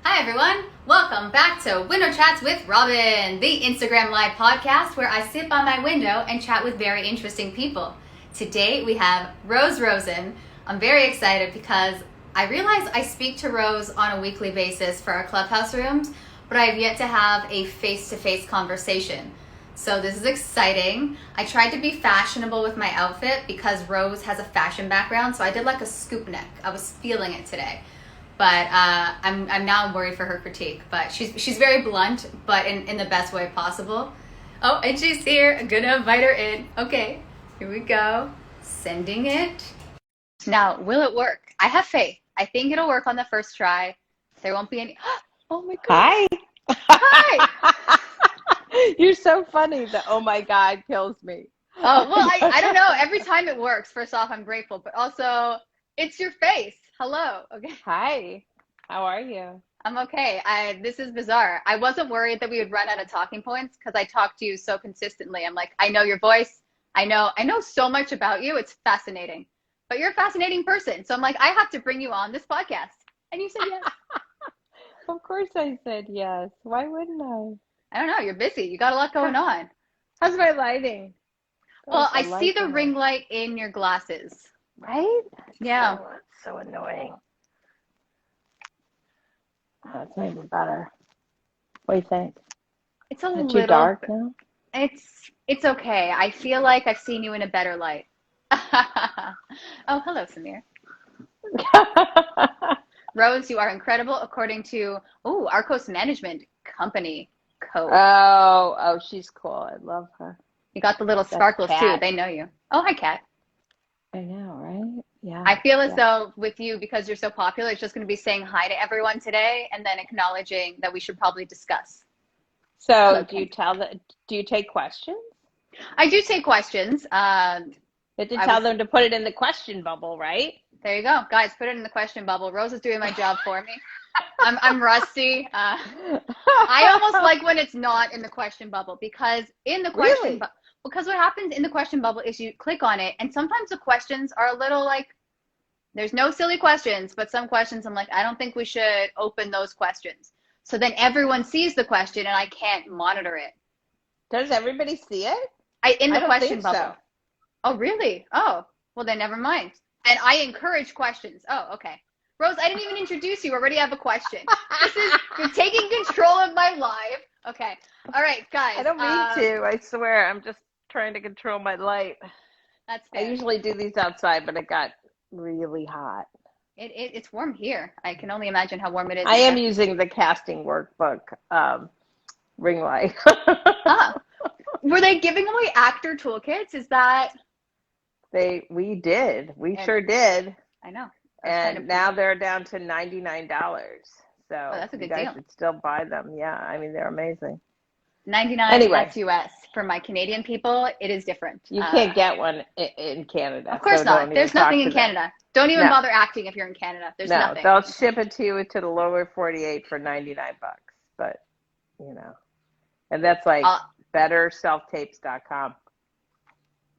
Hi everyone, welcome back to Window Chats with Robyn, the Instagram Live podcast where I sit by my window and chat with very interesting people. Today we have Rosen. I'm very excited because I realize I speak to Rose on a weekly basis for our clubhouse rooms, but I have yet to have a face-to-face conversation. So this is exciting. I tried to be fashionable with my outfit because Rose has a fashion background, so I did like a scoop neck. I was feeling it today. But I'm now worried for her critique. But she's very blunt, but in the best way possible. Oh, and she's here. I'm gonna invite her in. Okay, here we go. Sending it. Now, will it work? I have faith. I think it'll work on the first try. There won't be any. Oh my God. Hi. Hi. You're so funny. The oh my God kills me. Oh, well, I don't know. Every time it works, first off, I'm grateful. But also, it's your face. Hello. Okay. Hi. How are you? I'm okay. This is bizarre. I wasn't worried that we would run out of talking points because I talk to you so consistently. I'm like, I know your voice. I know so much about you. It's fascinating. But you're a fascinating person. So I'm like, I have to bring you on this podcast. And you said yes. Of course I said yes. Why wouldn't I? I don't know. You're busy. You got a lot going on. How's my lighting? Well, I see the ring light in your glasses. Right? Yeah. Oh, it's so annoying. Oh, it's maybe better. What do you think? It's a Is it little too dark now? It's okay. I feel like I've seen you in a better light. Oh, hello, Samir. Rose, you are incredible according to Arcos Management Company code. Oh, she's cool. I love her. You got the little sparkles too. They know you. Oh, hi, Kat. I know, right? Yeah. I feel as though with you, because you're so popular, it's just going to be saying hi to everyone today and then acknowledging that we should probably discuss. So do you take questions? I do take questions. You have to tell them to put it in the question bubble, right? There you go. Guys, put it in the question bubble. Rose is doing my job for me. I'm rusty. I almost like when it's not in the question bubble because in the question bubble, because what happens in the question bubble is you click on it and sometimes the questions are a little like, there's no silly questions, but some questions I'm like, I don't think we should open those questions. So then everyone sees the question and I can't monitor it. Does everybody see it? In the question bubble. So. Oh, really? Oh, well then never mind. And I encourage questions. Oh, okay. Rose, I didn't even introduce you. Already have a question. You're taking control of my live. Okay. All right, guys. I don't mean to. I swear. I'm just trying to control my light. That's fair. I usually do these outside, but it got really hot. It's warm here. I can only imagine how warm it is. I am using the casting workbook ring light. Were they giving away actor toolkits? Is that? We did. We sure did. I know. And now they're down to $99. So that's a good you guys deal. should still buy them. Yeah, I mean, they're amazing. 99 anyway. that's US. For my Canadian people, it is different. You can't get one in Canada. Of course not. There's nothing in Canada. Don't even bother acting if you're in Canada. There's nothing. They'll ship it to you to the lower 48 for $99. But, and that's like betterselftapes.com.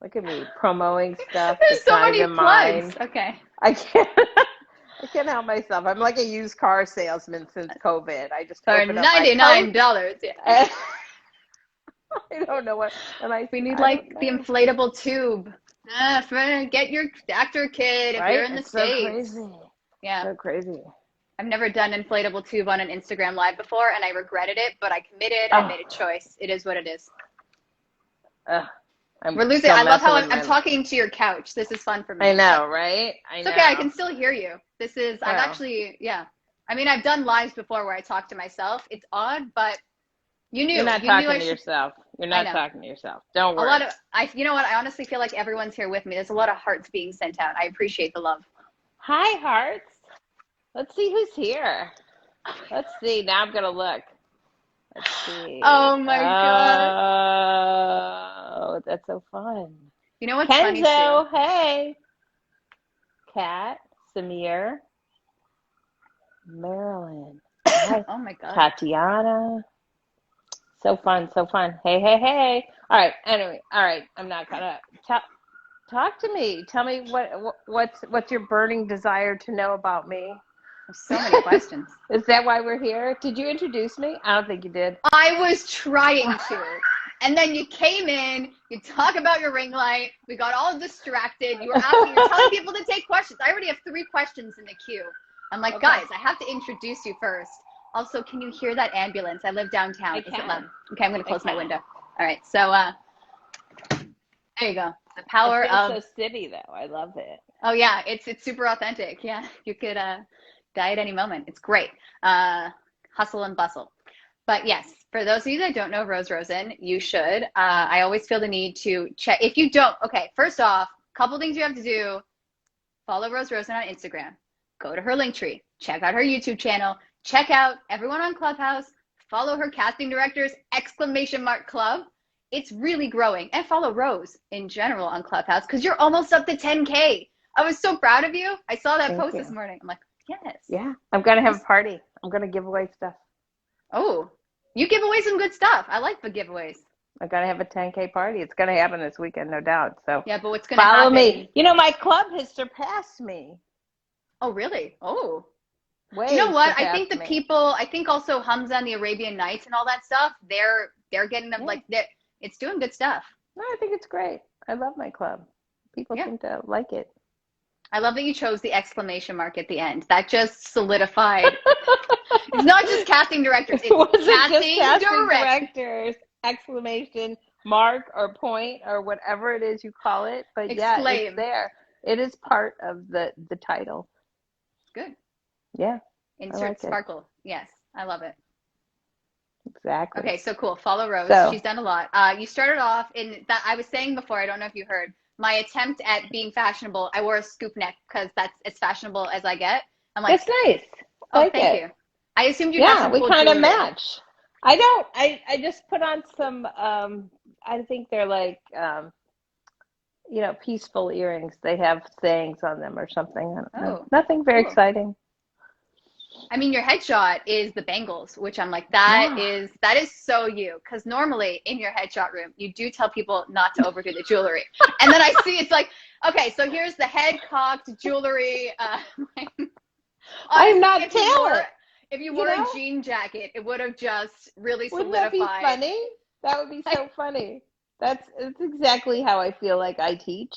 Look at me promoting stuff. There's so many plugs. Okay. I can't help myself. I'm like a used car salesman since COVID. I just for $99. Yeah. I don't know what. We need like the inflatable tube. Get your actor kit if you're in the States. So crazy. Yeah. So crazy. I've never done inflatable tube on an Instagram live before, and I regretted it, but I committed. I made a choice. It is what it is. We're losing. I love how I'm talking to your couch. This is fun for me. I know, right? It's okay. I can still hear you. This is. I've actually. Yeah. I mean, I've done lives before where I talk to myself. It's odd, but you knew. You're not talking to yourself. You're not talking to yourself. Don't worry. You know what? I honestly feel like everyone's here with me. There's a lot of hearts being sent out. I appreciate the love. Hi, hearts. Let's see who's here. Let's see. Now I'm gonna look. Let's see. Oh my God. Oh, that's so fun. You know what's funny too? Kenzo, hey. Kat, Samir, Marilyn. Oh my God. Tatiana. So fun, so fun. Hey, hey, hey. All right. Anyway, all right. I'm not gonna talk to me. Tell me what's your burning desire to know about me. There's so many questions. Is that why we're here? Did you introduce me? I don't think you did. I was trying to. And then you came in, you talk about your ring light, we got all distracted. You're telling people to take questions. I already have 3 questions in the queue. I'm like, Okay. guys, I have to introduce you first. Also, can you hear that ambulance? I live downtown. Is it loud? Okay, I'm going to close my window. All right, so there you go. The power It of... feels so city, though. I love it. Oh, yeah, it's super authentic. Yeah, you could die at any moment. It's great. Hustle and bustle. But yes, for those of you that don't know Rosen, you should. I always feel the need to check. If you don't, okay, first off, couple things you have to do. Follow Rosen on Instagram. Go to her Linktree. Check out her YouTube channel. Check out everyone on Clubhouse. Follow her casting directors, !club. It's really growing. And follow Rose in general on Clubhouse because you're almost up to 10K. I was so proud of you. I saw that post this morning. I'm like, yes. Yeah, I'm going to have a party. I'm going to give away stuff. Oh, you give away some good stuff. I like the giveaways. I'm going to have a 10K party. It's going to happen this weekend, no doubt. So yeah, but what's going to happen? Follow me. You know, my club has surpassed me. Oh, really? Oh. Way you know what? I surpassed think me. I think also Hamza and the Arabian Nights and all that stuff, they're getting them it's doing good stuff. No, I think it's great. I love my club. People seem to like it. I love that you chose the exclamation mark at the end. That just solidified. It's not just casting directors. It's casting directors, exclamation mark or point or whatever it is you call it. But yeah, it's there. It is part of the title. Good. Yeah. Insert sparkle. Yes, I love it. Exactly. Okay, so cool. Follow Rose. She's done a lot. You started off in that I was saying before, I don't know if you heard, my attempt at being fashionable, I wore a scoop neck because that's as fashionable as I get. I'm like, that's nice. Oh, thank you. I assumed you had some cool we kind of jewelry. match. I don't. I just put on some. I think they're like, peaceful earrings. They have sayings on them or something. I don't know. Nothing very exciting. I mean, your headshot is the bangles, which I'm like, that is so you. Because normally in your headshot room, you do tell people not to overdo the jewelry. And then I see it's like, okay, so here's the head cocked jewelry. I'm not tailored. If you wore a jean jacket, it would have just really solidified. Wouldn't that be funny? That would be so funny. It's exactly how I feel like I teach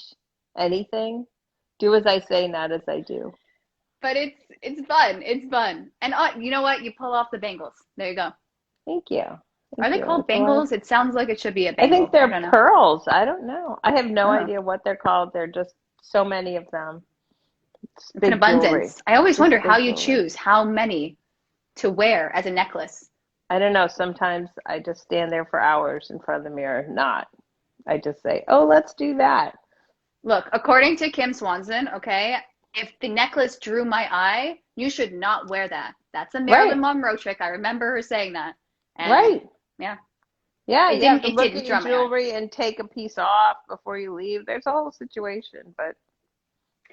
anything. Do as I say, not as I do. But it's fun. It's fun. And you know what? You pull off the bangles. There you go. Thank you. Are they called bangles? It sounds like it should be a bangle. I think they're pearls. I don't know. I have no idea what they're called. They're just so many of them. It's an abundance. Jewelry. I always wonder how you choose how many to wear as a necklace. I don't know. Sometimes I just stand there for hours in front of the mirror. I just say, oh, let's do that. Look, according to Kim Swanson, okay, if the necklace drew my eye, you should not wear that. That's a Marilyn Monroe trick. I remember her saying that. And yeah. Yeah, you have to look at your jewelry and take a piece off before you leave. There's a whole situation, but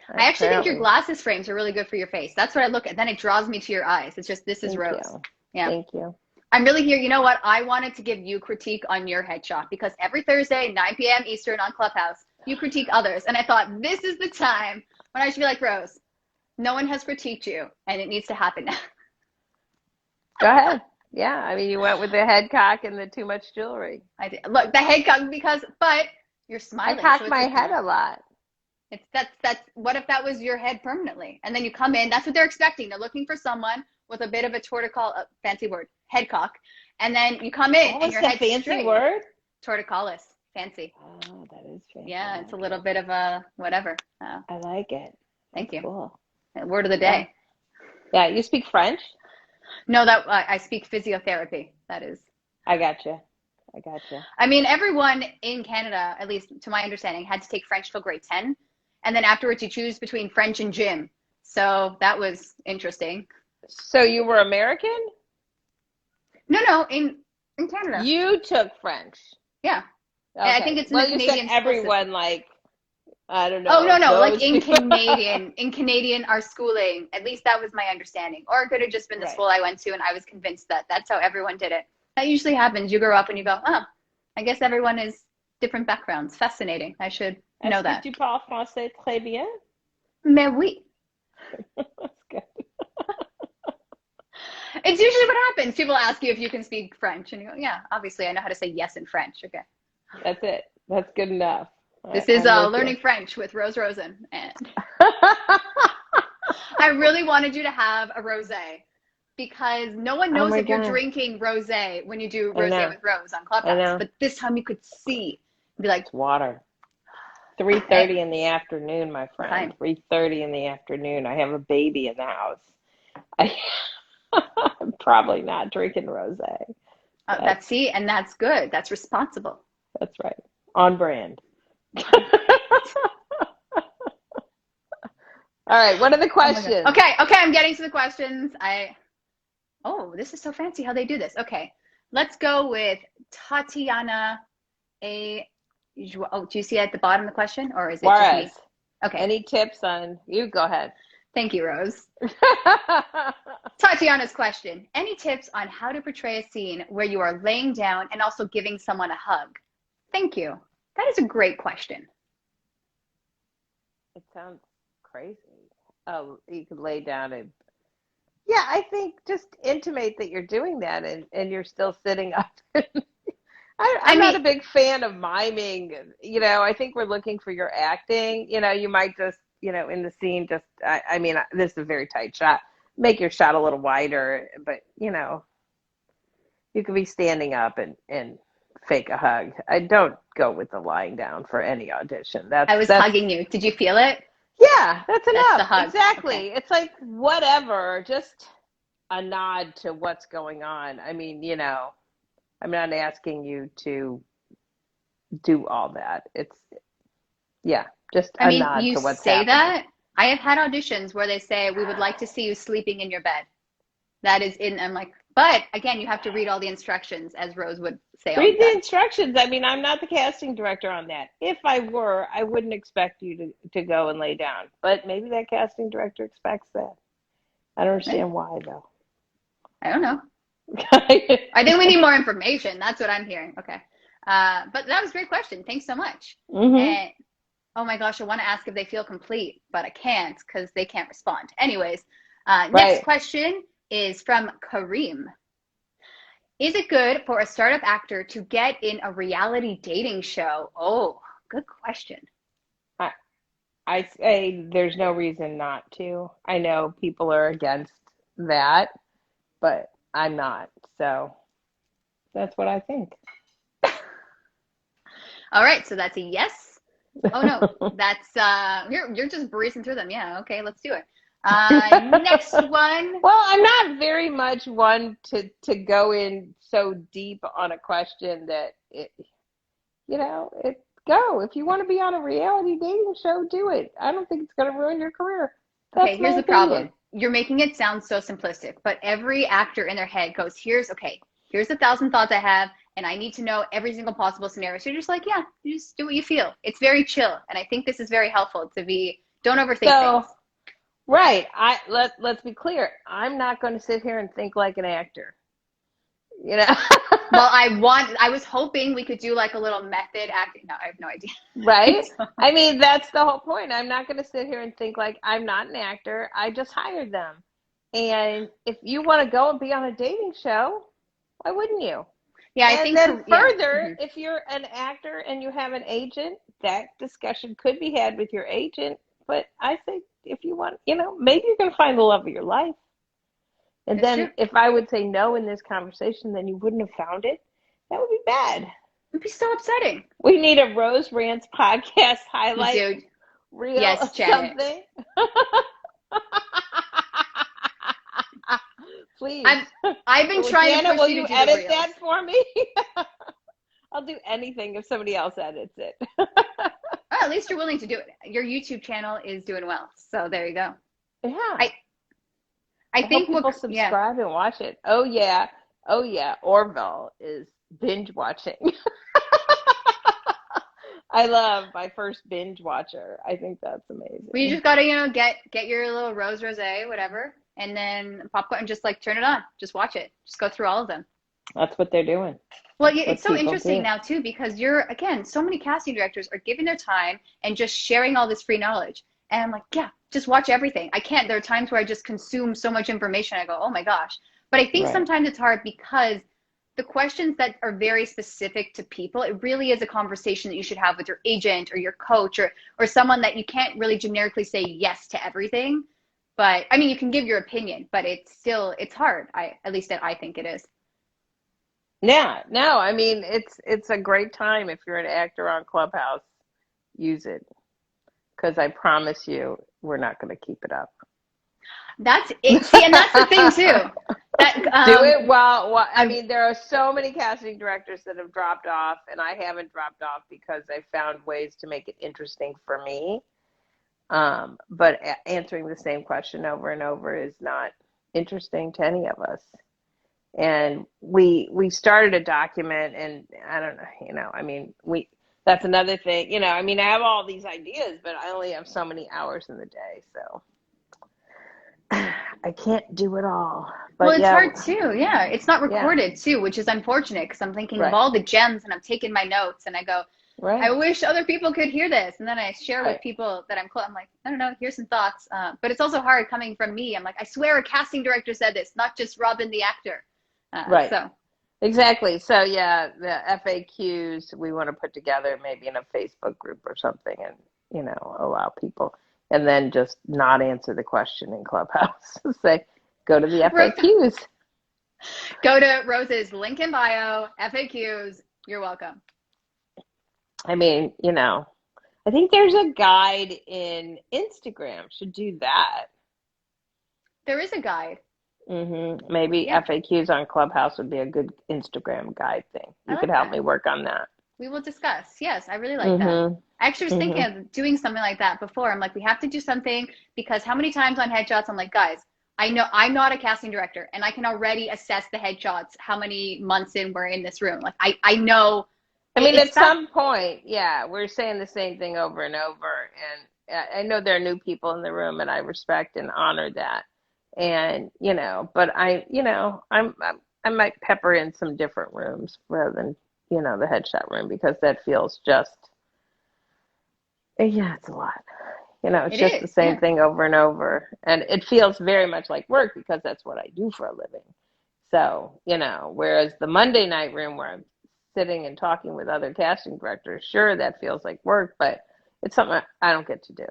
I actually think your glasses frames are really good for your face. That's what I look at. Then it draws me to your eyes. It's just, this is Rose. Yeah. Thank you. I'm really here. You know what? I wanted to give you critique on your headshot because every Thursday, 9 p.m. Eastern on Clubhouse, you critique others. And I thought this is the time when I should be like, Rose, no one has critiqued you and it needs to happen now. Go ahead. Yeah. I mean, you went with the head cock and the too much jewelry. I did. Look, the head cock but you're smiling. I cock my head a lot. That's what if that was your head permanently? And then you come in, that's what they're expecting. They're looking for someone with a bit of a torticollis, fancy word, head cock. And then you come in and your head's fancy straight. Word? Torticollis, fancy. Oh, that is fancy. Yeah, it's a little bit of a whatever. I like it. Thank you. Cool. Word of the day. Yeah, you speak French? No, that I speak physiotherapy. That is. I gotcha. I mean, everyone in Canada, at least to my understanding, had to take French till grade 10. And then afterwards you choose between French and gym. So that was interesting. So you were American? No, in Canada. You took French. Yeah. Okay. I think it's in the Canadian. Everyone like, I don't know. Oh no, like in Canadian, our schooling, at least that was my understanding. Or it could have just been the school I went to and I was convinced that that's how everyone did it. That usually happens. You grow up and you go, oh, I guess everyone is different backgrounds. Fascinating. I should know that. Tu parles français très bien? Mais oui. That's good. It's usually what happens. People ask you if you can speak French, and you go, yeah, obviously I know how to say yes in French. Okay. That's it. That's good enough. This is Learning French with Rosen. And I really wanted you to have a rosé because no one knows if you're drinking rosé when you do rosé with Rose on Clubhouse. But this time you could see. Be like, it's water. 3:30 in the afternoon, my friend. 3:30 in the afternoon. I have a baby in the house. I'm probably not drinking rosé. And that's good. That's responsible. That's right. On brand. All right. What are the questions? Oh okay. I'm getting to the questions. This is so fancy how they do this. Okay. Let's go with Tatiana A. Oh, do you see it at the bottom of the question, or is it just me? Okay. Any tips on you? Go ahead. Thank you, Rose. Tatiana's question. Any tips on how to portray a scene where you are laying down and also giving someone a hug? Thank you. That is a great question. It sounds crazy. Oh, you could lay down and... Yeah, I think just intimate that you're doing that and you're still sitting up. I'm not a big fan of miming. You know, I think we're looking for your acting. You know, you might just, you know, in the scene, just, I mean, this is a very tight shot. Make your shot a little wider, but, you know, you could be standing up and fake a hug. I don't go with the lying down for any audition. I was hugging you. Did you feel it? Yeah, that's enough. That's the hug. Exactly. Okay. It's like whatever, just a nod to what's going on. I mean, you know, I'm not asking you to do all that. It's, yeah, just a nod to what's happening. You say that. I have had auditions where they say, we would like to see you sleeping in your bed. That is in, I'm like, but again, you have to read all the instructions, as Rose would say. Read the instructions. I mean, I'm not the casting director on that. If I were, I wouldn't expect you to go and lay down. But maybe that casting director expects that. I don't understand why, though. I don't know. I think we need more information. That's what I'm hearing. Okay. But that was a great question. Thanks so much. Mm-hmm. And, oh my gosh, I want to ask if they feel complete, but I can't because they can't respond. Anyways, next question is from Kareem. Is it good for a startup actor to get in a reality dating show? Oh, good question. I say there's no reason not to. I know people are against that, but I'm not. So that's what I think. All right. So that's a yes. Oh, no. That's, you're just breezing through them. Yeah. Okay. Let's do it. Next one. Well, I'm not very much one to go in so deep on a question that go. If you want to be on a reality dating show, do it. I don't think it's going to ruin your career. Okay, here's the problem. You're making it sound so simplistic, but every actor in their head goes, here's 1,000 thoughts I have, and I need to know every single possible scenario. So you're just like, yeah, you just do what you feel. It's very chill. And I think this is very helpful don't overthink things. Right. Let's be clear. I'm not going to sit here and think like an actor. You know? Well, I was hoping we could do like a little method acting. No, I have no idea. Right? I mean, that's the whole point. I'm not going to sit here and think like I'm not an actor. I just hired them. And if you want to go and be on a dating show, why wouldn't you? Yeah, I think then further, if you're an actor and you have an agent, that discussion could be had with your agent. But I think if you want, maybe you're going to find the love of your life. And That's then true. If I would say no in this conversation, then you wouldn't have found it. That would be bad. It would be so upsetting. We need a Rose Rants podcast highlight. Dude. Reel yes, Janet. Something. Please. I've been trying Janet, to push will you you to do edit the reels. that for me? I'll do anything if somebody else edits it. Well, at least you're willing to do it. Your YouTube channel is doing well. So there you go. Yeah. I think people subscribe and watch it. Oh yeah. Orville is binge watching. I love my first binge watcher. I think that's amazing. Well, you just gotta, get your little rosé, whatever, and then popcorn and just like turn it on. Just watch it. Just go through all of them. That's what they're doing. Well, it's so interesting now too, because so many casting directors are giving their time and just sharing all this free knowledge. And I'm like, yeah, just watch everything. I can't. There are times where I just consume so much information. I go, oh my gosh. But I think Right. sometimes it's hard because the questions that are very specific to people, it really is a conversation that you should have with your agent or your coach or someone that you can't really generically say yes to everything. But I mean, you can give your opinion, but it's hard. At least that I think it is. Yeah, no, I mean it's a great time if you're an actor on Clubhouse, use it because I promise you we're not going to keep it up. That's it. See, and that's the thing too. That Do it well. I mean, there are so many casting directors that have dropped off, and I haven't dropped off because I found ways to make it interesting for me. But answering the same question over and over is not interesting to any of us. And we started a document, and I don't know, I mean, that's another thing, I mean, I have all these ideas, but I only have so many hours in the day, so I can't do it all. But well, it's yeah, hard too. Yeah, it's not yeah, recorded too, which is unfortunate because I'm thinking of right, all the gems and I'm taking my notes and I go, I right, wish other people could hear this. And then I share with right, people that I'm close. I'm like, I don't know, here's some thoughts. But it's also hard coming from me. I'm like, I swear a casting director said this, not just Robyn the actor. right. So Exactly. So yeah, the FAQs we want to put together maybe in a Facebook group or something and, allow people and then just not answer the question in Clubhouse. Say, go to the FAQs. Go to Rose's link in bio, FAQs. You're welcome. I mean, I think there's a guide in Instagram. Should do that. There is a guide. Maybe FAQs on Clubhouse would be a good Instagram guide thing. You could help me work on that. We will discuss. Yes, I really like that. I actually was thinking of doing something like that before. I'm like, we have to do something because how many times on headshots I'm like, guys, I know I'm not a casting director and I can already assess the headshots, how many months in we're in this room. Like I know. I mean, at some point, yeah, we're saying the same thing over and over. And I know there are new people in the room and I respect and honor that. And, but I might pepper in some different rooms rather than, the headshot room because that feels just, yeah, it's a lot. It's just the same thing over and over. And it feels very much like work because that's what I do for a living. So, whereas the Monday night room where I'm sitting and talking with other casting directors, sure, that feels like work, but it's something I don't get to do.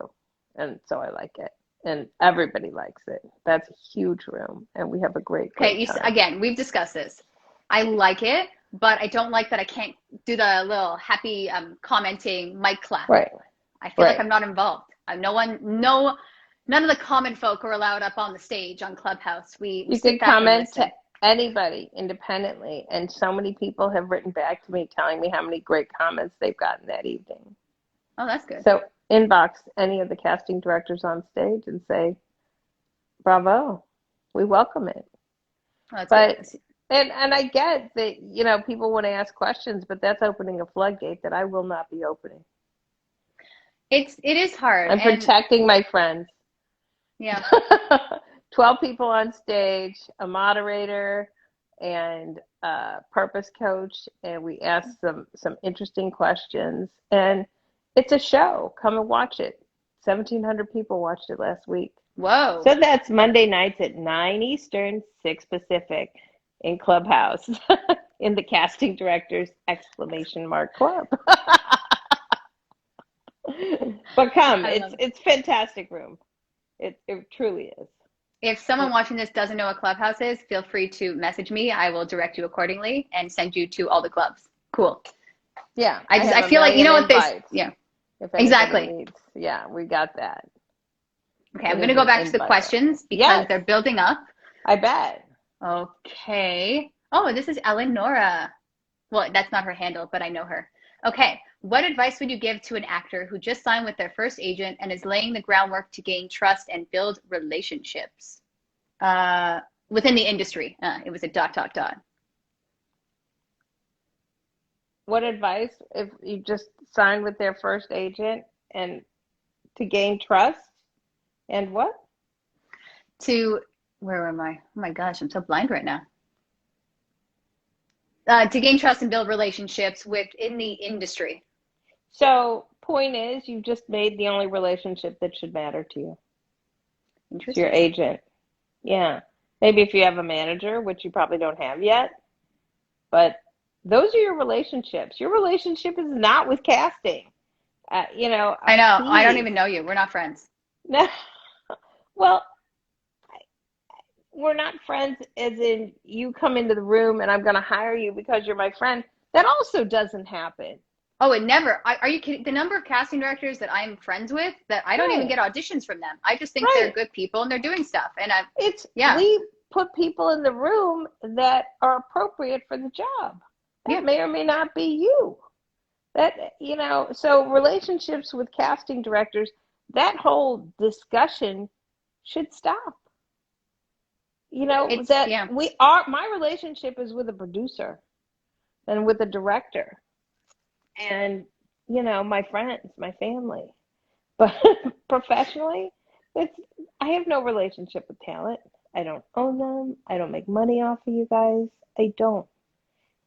And so I like it. And everybody likes it. That's a huge room, and we have a great time. Again, we've discussed this. I like it, but I don't like that I can't do the little happy commenting mic clap. Right. I feel like I'm not involved. None of the common folk are allowed up on the stage on Clubhouse. You can comment to anybody independently, and so many people have written back to me telling me how many great comments they've gotten that evening. Oh, that's good. So inbox any of the casting directors on stage and say, bravo, we welcome it. Oh, that's good. And I get that, people want to ask questions, but that's opening a floodgate that I will not be opening. It is hard. I'm protecting my friends. Yeah. 12 people on stage, a moderator, and a purpose coach, and we ask some interesting questions. And it's a show. Come and watch it. 1,700 people watched it last week. Whoa. So that's Monday nights at 9 Eastern, 6 Pacific in Clubhouse in the Casting Directors Club. But come, it's fantastic room. It truly is. If someone watching this doesn't know what Clubhouse is, feel free to message me. I will direct you accordingly and send you to all the clubs. Cool. Yeah. I feel like, what this, yeah. Exactly. Needs, yeah, we got that. Okay, I'm going to go back to the questions because they're building up. I bet. Okay. Oh, this is Eleonora. Well, that's not her handle, but I know her. Okay. What advice would you give to an actor who just signed with their first agent and is laying the groundwork to gain trust and build relationships within the industry? It was a ... What advice if you just signed with their first agent and to gain trust and what? Where am I? Oh my gosh, I'm so blind right now. To gain trust and build relationships within the industry. So point is, you just made the only relationship that should matter to you. Interesting. It's your agent. Yeah. Maybe if you have a manager, which you probably don't have yet, but those are your relationships. Your relationship is not with casting. I know. I don't Please. even know you. We're not friends. No. Well, we're not friends as in you come into the room and I'm going to hire you because you're my friend. That also doesn't happen. Oh, it never. Are you kidding? The number of casting directors that I'm friends with, that I don't even Right. get auditions from them. I just think they're Right. good people and they're doing stuff. And yeah, We put people in the room that are appropriate for the job. That yeah. may or may not be you. So relationships with casting directors, that whole discussion should stop. Yeah. My relationship is with a producer and with a director and, my friends, my family. But professionally, I have no relationship with talent. I don't own them. I don't make money off of you guys. I don't.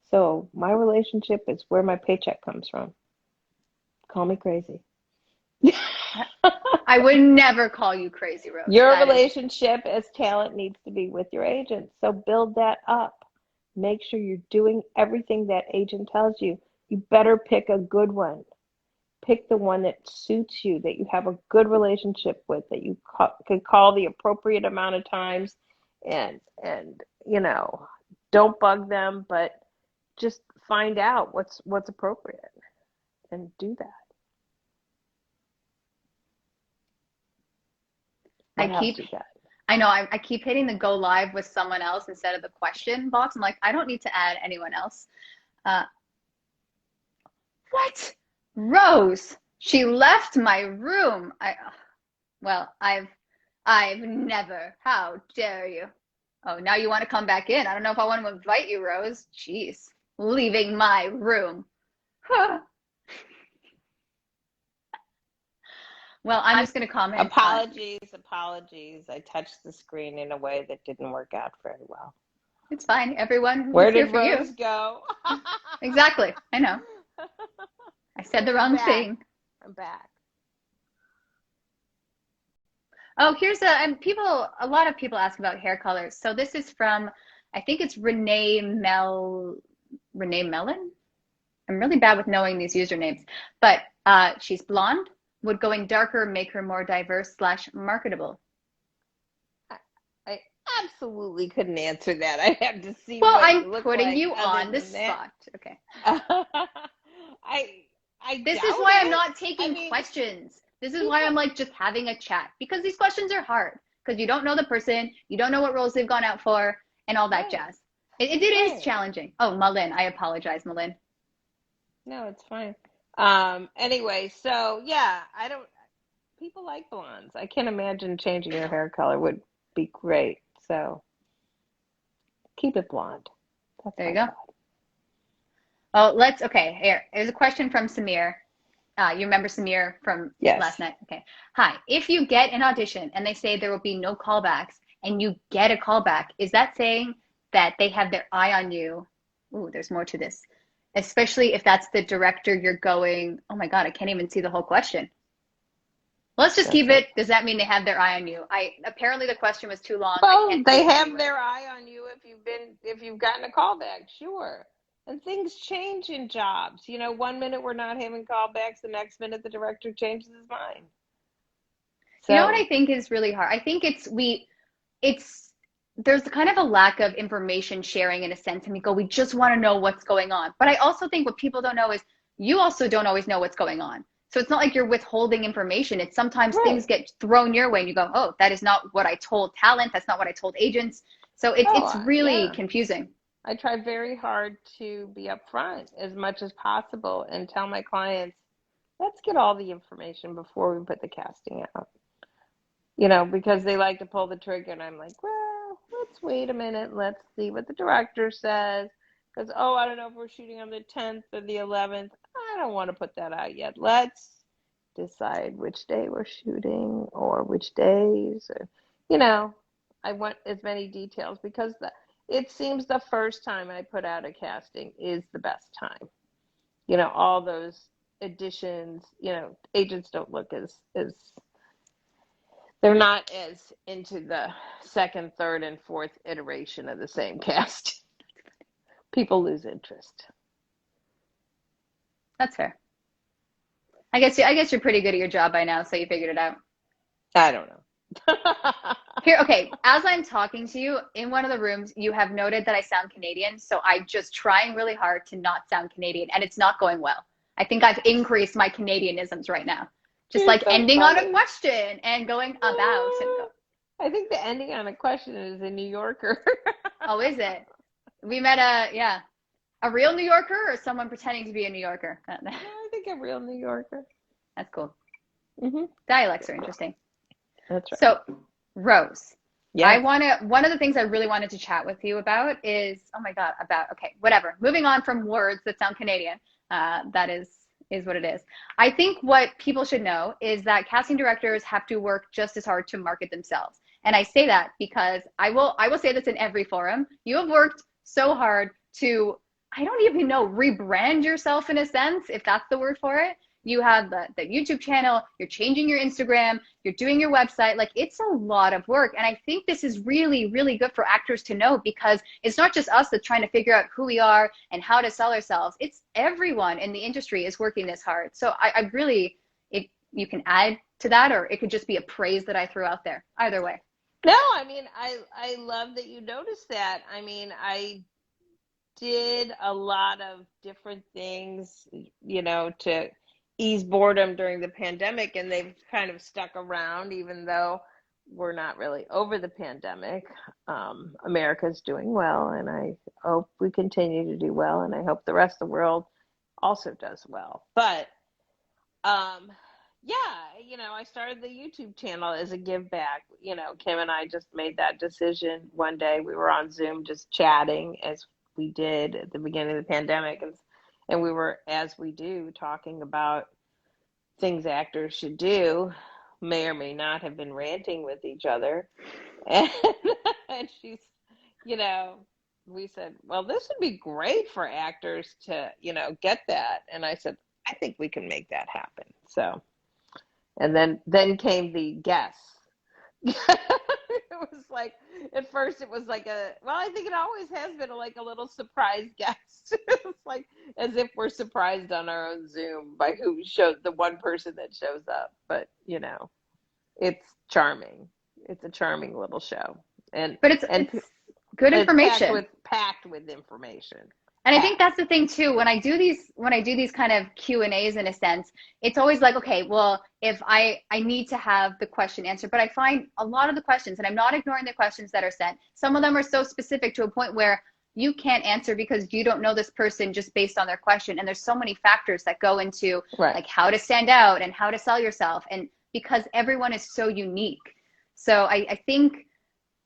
So my relationship is where my paycheck comes from. Call me crazy. I would never call you crazy, Rose. Your relationship as talent needs to be with your agent. So build that up. Make sure you're doing everything that agent tells you. You better pick a good one. Pick the one that suits you, that you have a good relationship with, that you can call the appropriate amount of times, and don't bug them, but just find out what's appropriate and do that. What else you got? I know I keep hitting the go live with someone else instead of the question box. I'm like, I don't need to add anyone else. What? Rose, she left my room. I've never. How dare you? Oh, now you want to come back in. I don't know if I want to invite you, Rose. Jeez, leaving my room. Well, I'm just going to comment. Apologies. I touched the screen in a way that didn't work out very well. It's fine. Everyone Where is here did for Rose you. go? Exactly. I know. I said the wrong thing. I'm back. Oh, here's a lot of people ask about hair colors. So this is from, I think it's Renee Mellon. I'm really bad with knowing these usernames, but she's blonde. Would going darker make her more diverse / marketable? I absolutely couldn't answer that. I have to see. Well, what I'm putting you on the spot. Okay. This is why I'm not taking questions. This is why I'm like just having a chat, because these questions are hard because you don't know the person, you don't know what roles they've gone out for, and all that jazz. It is challenging. Oh, Malin, I apologize, Malin. No, it's fine. Anyway, so yeah, people like blondes. I can't imagine changing your hair color would be great. So keep it blonde. There you go. Oh, here's a question from Samir. You remember Samir from last night? Okay. Hi. If you get an audition and they say there will be no callbacks and you get a callback, is that saying that they have their eye on you? Ooh, there's more to this. Especially if that's the director you're going, oh my God, I can't even see the whole question. Let's just keep it. Does that mean they have their eye on you? Apparently the question was too long. Well, they have their eye on you if you've gotten a callback, sure. And things change in jobs. 1 minute we're not having callbacks, the next minute the director changes his mind. So, you know what I think is really hard? I think there's kind of a lack of information sharing in a sense, and we just want to know what's going on. But I also think what people don't know is you also don't always know what's going on. So it's not like you're withholding information. It's sometimes things get thrown your way and you go, oh, that is not what I told talent. That's not what I told agents. So it's really confusing. I try very hard to be upfront as much as possible and tell my clients, let's get all the information before we put the casting out. Because they like to pull the trigger, and I'm like, well, let's wait a minute. Let's see what the director says. Because, I don't know if we're shooting on the 10th or the 11th. I don't want to put that out yet. Let's decide which day we're shooting or which days. I want as many details because it seems the first time I put out a casting is the best time. All those additions, agents don't look as They're not as into the second, third, and fourth iteration of the same cast. People lose interest. That's fair. I guess you're pretty good at your job by now, so you figured it out. I don't know. Here, okay, as I'm talking to you, in one of the rooms, you have noted that I sound Canadian, so I'm just trying really hard to not sound Canadian, and it's not going well. I think I've increased my Canadianisms right now. Just You're like so ending on funny. a question and going about and go. I think the ending on a question is a New Yorker. Oh, is it? We met a real New Yorker or someone pretending to be a New Yorker? No, I think a real New Yorker. That's cool. Mm-hmm. Dialects are interesting. That's right. So, Rose, Yeah. one of the things I really wanted to chat with you about is, oh my God, okay, whatever. Moving on from words that sound Canadian, that is what it is. I think what people should know is that casting directors have to work just as hard to market themselves. And I say that because I will say this in every forum. You have worked so hard to, I don't even know, rebrand yourself in a sense, if that's the word for it. You have the YouTube channel, you're changing your Instagram, you're doing your website. Like, it's a lot of work. And I think this is really, really good for actors to know, because it's not just us that's trying to figure out who we are and how to sell ourselves. It's everyone in the industry is working this hard. So I really, if you can add to that, or it could just be a praise that I threw out there. Either way. No, I mean, I love that you noticed that. I mean, I did a lot of different things, to ease boredom during the pandemic, and they've kind of stuck around, even though we're not really over the pandemic. America's doing well, and I hope we continue to do well, and I hope the rest of the world also does well. But yeah, I started the YouTube channel as a give back. Kim and I just made that decision one day. We were on Zoom just chatting, as we did at the beginning of the pandemic, and we were, as we do, talking about things actors should do. May or may not have been ranting with each other. And, and she's, we said, well, this would be great for actors to, get that. And I said, I think we can make that happen. So, and then came the guests. It was like, at first it was like I think it always has been like a little surprise guest. It's like as if we're surprised on our own Zoom by who showed the one person that shows up. But, it's charming. It's a charming little show. But it's good information. Packed with information. And I think that's the thing too. When I do these kind of Q&As in a sense, it's always like, okay, well, if I need to have the question answered, but I find a lot of the questions, and I'm not ignoring the questions that are sent, some of them are so specific to a point where you can't answer because you don't know this person just based on their question. And there's so many factors that go into like how to stand out and how to sell yourself. And because everyone is so unique. So I think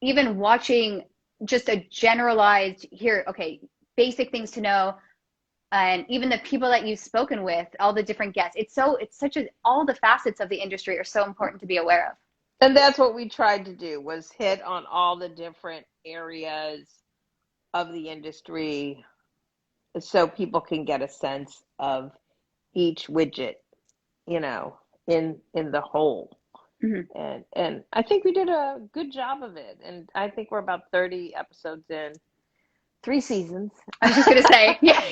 even watching just a generalized here, okay, basic things to know, and even the people that you've spoken with, all the different guests, all the facets of the industry are so important to be aware of. And that's what we tried to do, was hit on all the different areas of the industry so people can get a sense of each widget, in the whole. Mm-hmm. And I think we did a good job of it. And I think we're about 30 episodes in. 3 seasons. I was just going to say, yeah,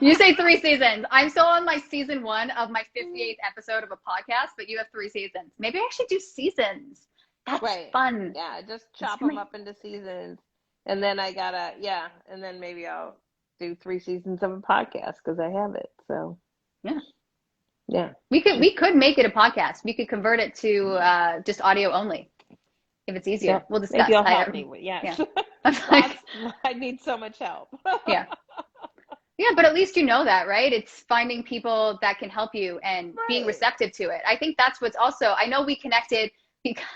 you say 3 seasons. I'm still on my season 1 of my 58th episode of a podcast, but you have 3 seasons. Maybe I should do seasons. That's fun. Yeah, just chop them up into seasons. And then and then maybe I'll do 3 seasons of a podcast because I have it. So, yeah. Yeah. We could make it a podcast. We could convert it to just audio only. If it's easier, we'll discuss. Maybe you'll help me with, yes. Yeah. I need so much help. Yeah. Yeah, but at least you know that, right? It's finding people that can help you and being receptive to it. I think that's what's also, I know we connected because,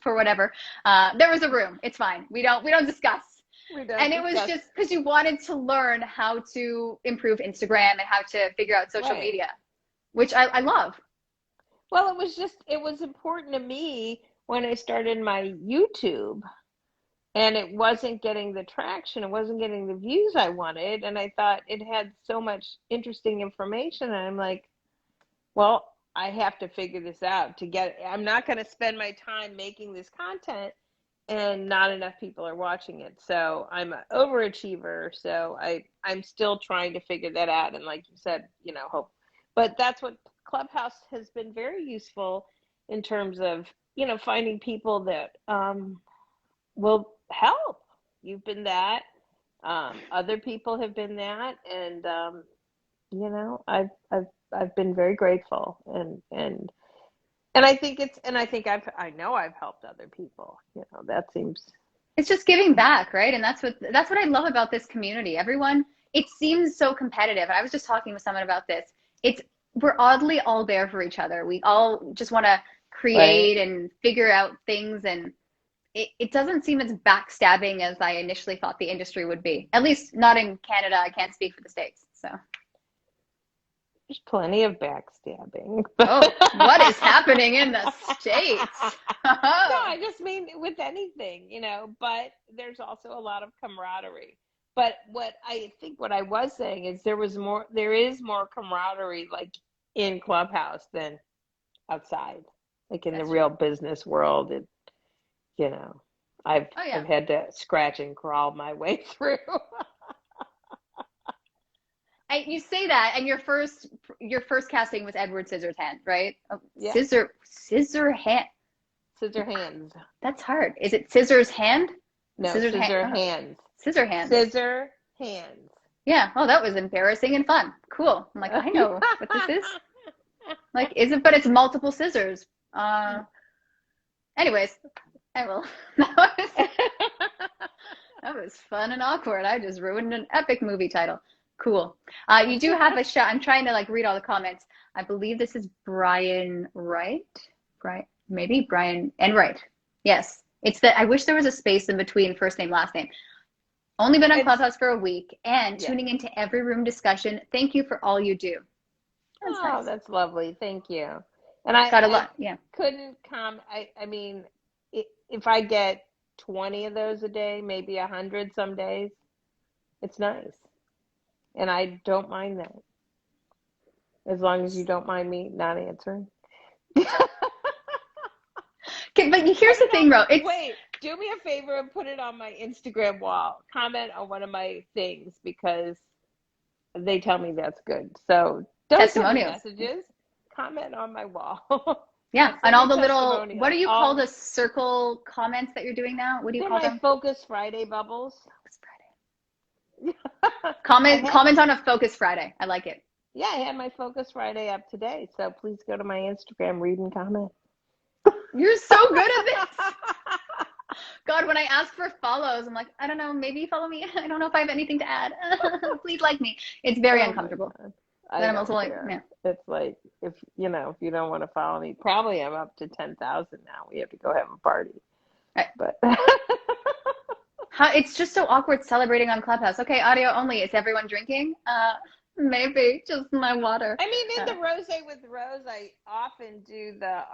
for whatever. There was a room. It's fine. We don't discuss. And it was just because you wanted to learn how to improve Instagram and how to figure out social media, which I love. Well, it was important to me when I started my YouTube, and it wasn't getting the traction, it wasn't getting the views I wanted, and I thought it had so much interesting information, and I'm like, well, I have to figure this out to get, I'm not going to spend my time making this content and not enough people are watching it. So I'm an overachiever. So I'm still trying to figure that out. And like you said, hope, but that's what Clubhouse has been very useful in terms of, finding people that will help. You've been that. Other people have been that. And, I've been very grateful and I think I know I've helped other people. That seems, it's just giving back, right? And that's what I love about this community. Everyone, it seems so competitive. And I was just talking with someone about this. We're oddly all there for each other. We all just want to create right. and figure out things, and it doesn't seem as backstabbing as I initially thought the industry would be. At least not in Canada. I can't speak for the States. So There's plenty of backstabbing. oh, what is happening in the States? No, I just mean with anything, but there's also a lot of camaraderie. But what I was saying is there is more camaraderie like in Clubhouse than outside, like in the real business world. I've had to scratch and crawl my way through. You say that, and your first casting was Edward Scissorhands, right? Oh, Yeah. Scissorhands. Scissorhands. That's hard. Is it Scissors Hand? No, Scissorhands. Scissorhands. Scissorhands. Yeah. Oh, that was embarrassing and fun. Cool. I'm like, I know what this is. Like, is it? But it's multiple scissors. Anyways, I will. That was fun and awkward. I just ruined an epic movie title. Cool. You do have a shot. I'm trying to read all the comments. I believe this is Brian Wright. Maybe Brian and Wright. Yes. It's that I wish there was a space in between first name, last name. Only been on Clubhouse for a week and tuning into every room discussion. Thank you for all you do. That's nice. That's lovely. Thank you. And I got a lot. Yeah. Couldn't come. I mean, if I get 20 of those a day, maybe 100 some days, it's nice. And I don't mind that. As long as you don't mind me not answering. Okay, but here's the thing, Ro. Wait, do me a favor and put it on my Instagram wall. Comment on one of my things because they tell me that's good. So don't send me messages. Comment on my wall. Yeah, and all the little, what do you call the circle comments that you're doing now? What do you call them? Focus Friday bubbles. Focus Friday. Comment on a Focus Friday. I like it. Yeah, I had my Focus Friday up today. So please go to my Instagram, read and comment. You're so good at this. God, when I ask for follows, I'm like, I don't know, maybe follow me. I don't know if I have anything to add. Please like me. It's very uncomfortable. I'm also like, yeah. It's like, if you don't want to follow me, probably I'm up to 10,000 now. We have to go have a party. Right. But it's just so awkward celebrating on Clubhouse. Okay, audio only. Is everyone drinking? Maybe just my water. I mean, in the Rose with Rose, I often do the,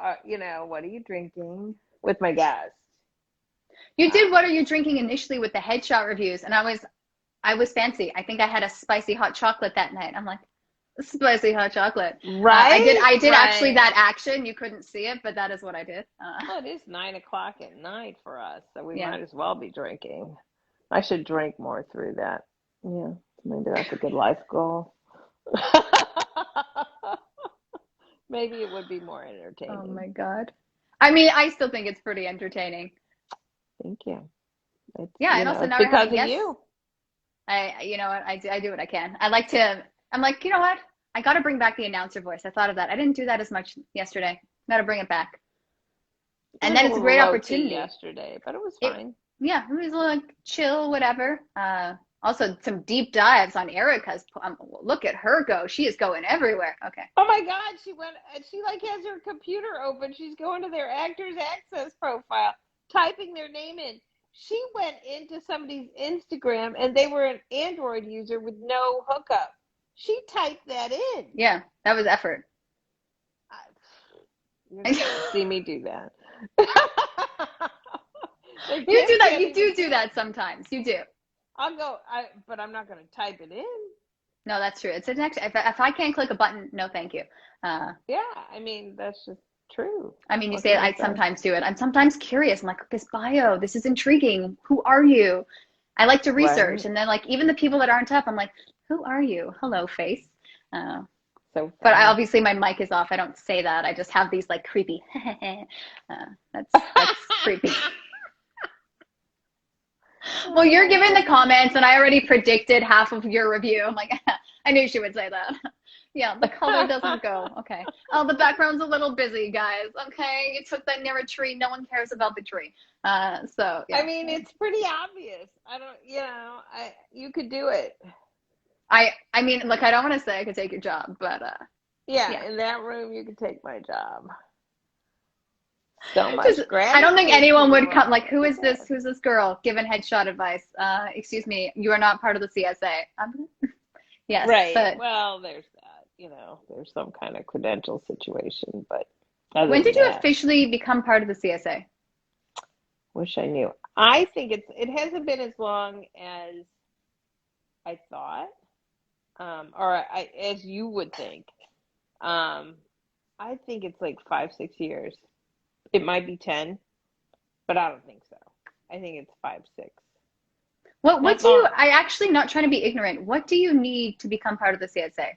what are you drinking with my guests? You did what are you drinking initially with the headshot reviews, and I was fancy. I think I had a spicy hot chocolate that night. I'm like, spicy hot chocolate. Right. I did actually that action. You couldn't see it, but that is what I did. Well, it is 9 o'clock at night for us, so we might as well be drinking. I should drink more through that. Yeah, maybe that's a good life goal. Maybe it would be more entertaining. Oh my God. I mean, I still think it's pretty entertaining. Thank you. And also now because of you. You know what? I do what I can. I'm like, you know what? I got to bring back the announcer voice. I thought of that. I didn't do that as much yesterday. Got to bring it back. And then it's a great opportunity. Yesterday, but it was fine. It was a little chill, whatever. Also, some deep dives on Erica's. Look at her go. She is going everywhere. Okay. Oh my God, she has her computer open. She's going to their Actors Access profile, typing their name in. She went into somebody's Instagram and they were an Android user with no hookup. She typed that in. Yeah, that was effort. You're going to see me do that. You do that. You do that sometimes. You do. but I'm not going to type it in. No, that's true. It's an extra. If I can't click a button, no, thank you. Yeah, I mean, that's just true. I mean, you What say can I I say? sometimes do it. I'm sometimes curious. I'm like, this bio, this is intriguing. Who are you? I like to research, Right. and then like even the people that aren't up, I'm like, who are you? Hello, face. Uh, So but I funny. obviously my mic is off. I don't say that. I just have these like creepy. That's creepy. Well, Oh you're my giving the goodness. comments, and I already predicted half of your review. I'm like, I knew she would say that. Yeah, the color doesn't go. Okay. Oh, the background's a little busy, guys. Okay, you took that near a tree. No one cares about the tree. So I yeah. mean, it's pretty obvious. I don't, you could do it. I mean, look, I don't want to say I could take your job, but Yeah, yeah. in that room, you could take my job. So Just, much I don't think gratitude anyone to would come. Like, whoto this. who's this girl giving headshot advice? Excuse me, you are not part of the CSA. Yes, Right. but Well, there's that. There's some kind of credential situation, but other when than did you that, officially become part of the CSA? wish I knew. I think it hasn't been as long as I thought, as you would think. Um, I think it's like 5, 6 years. It might be 10, but I don't think so. I think it's 5, 6. What Not do you, long. I actually not trying to be ignorant. What do you need to become part of the CSA?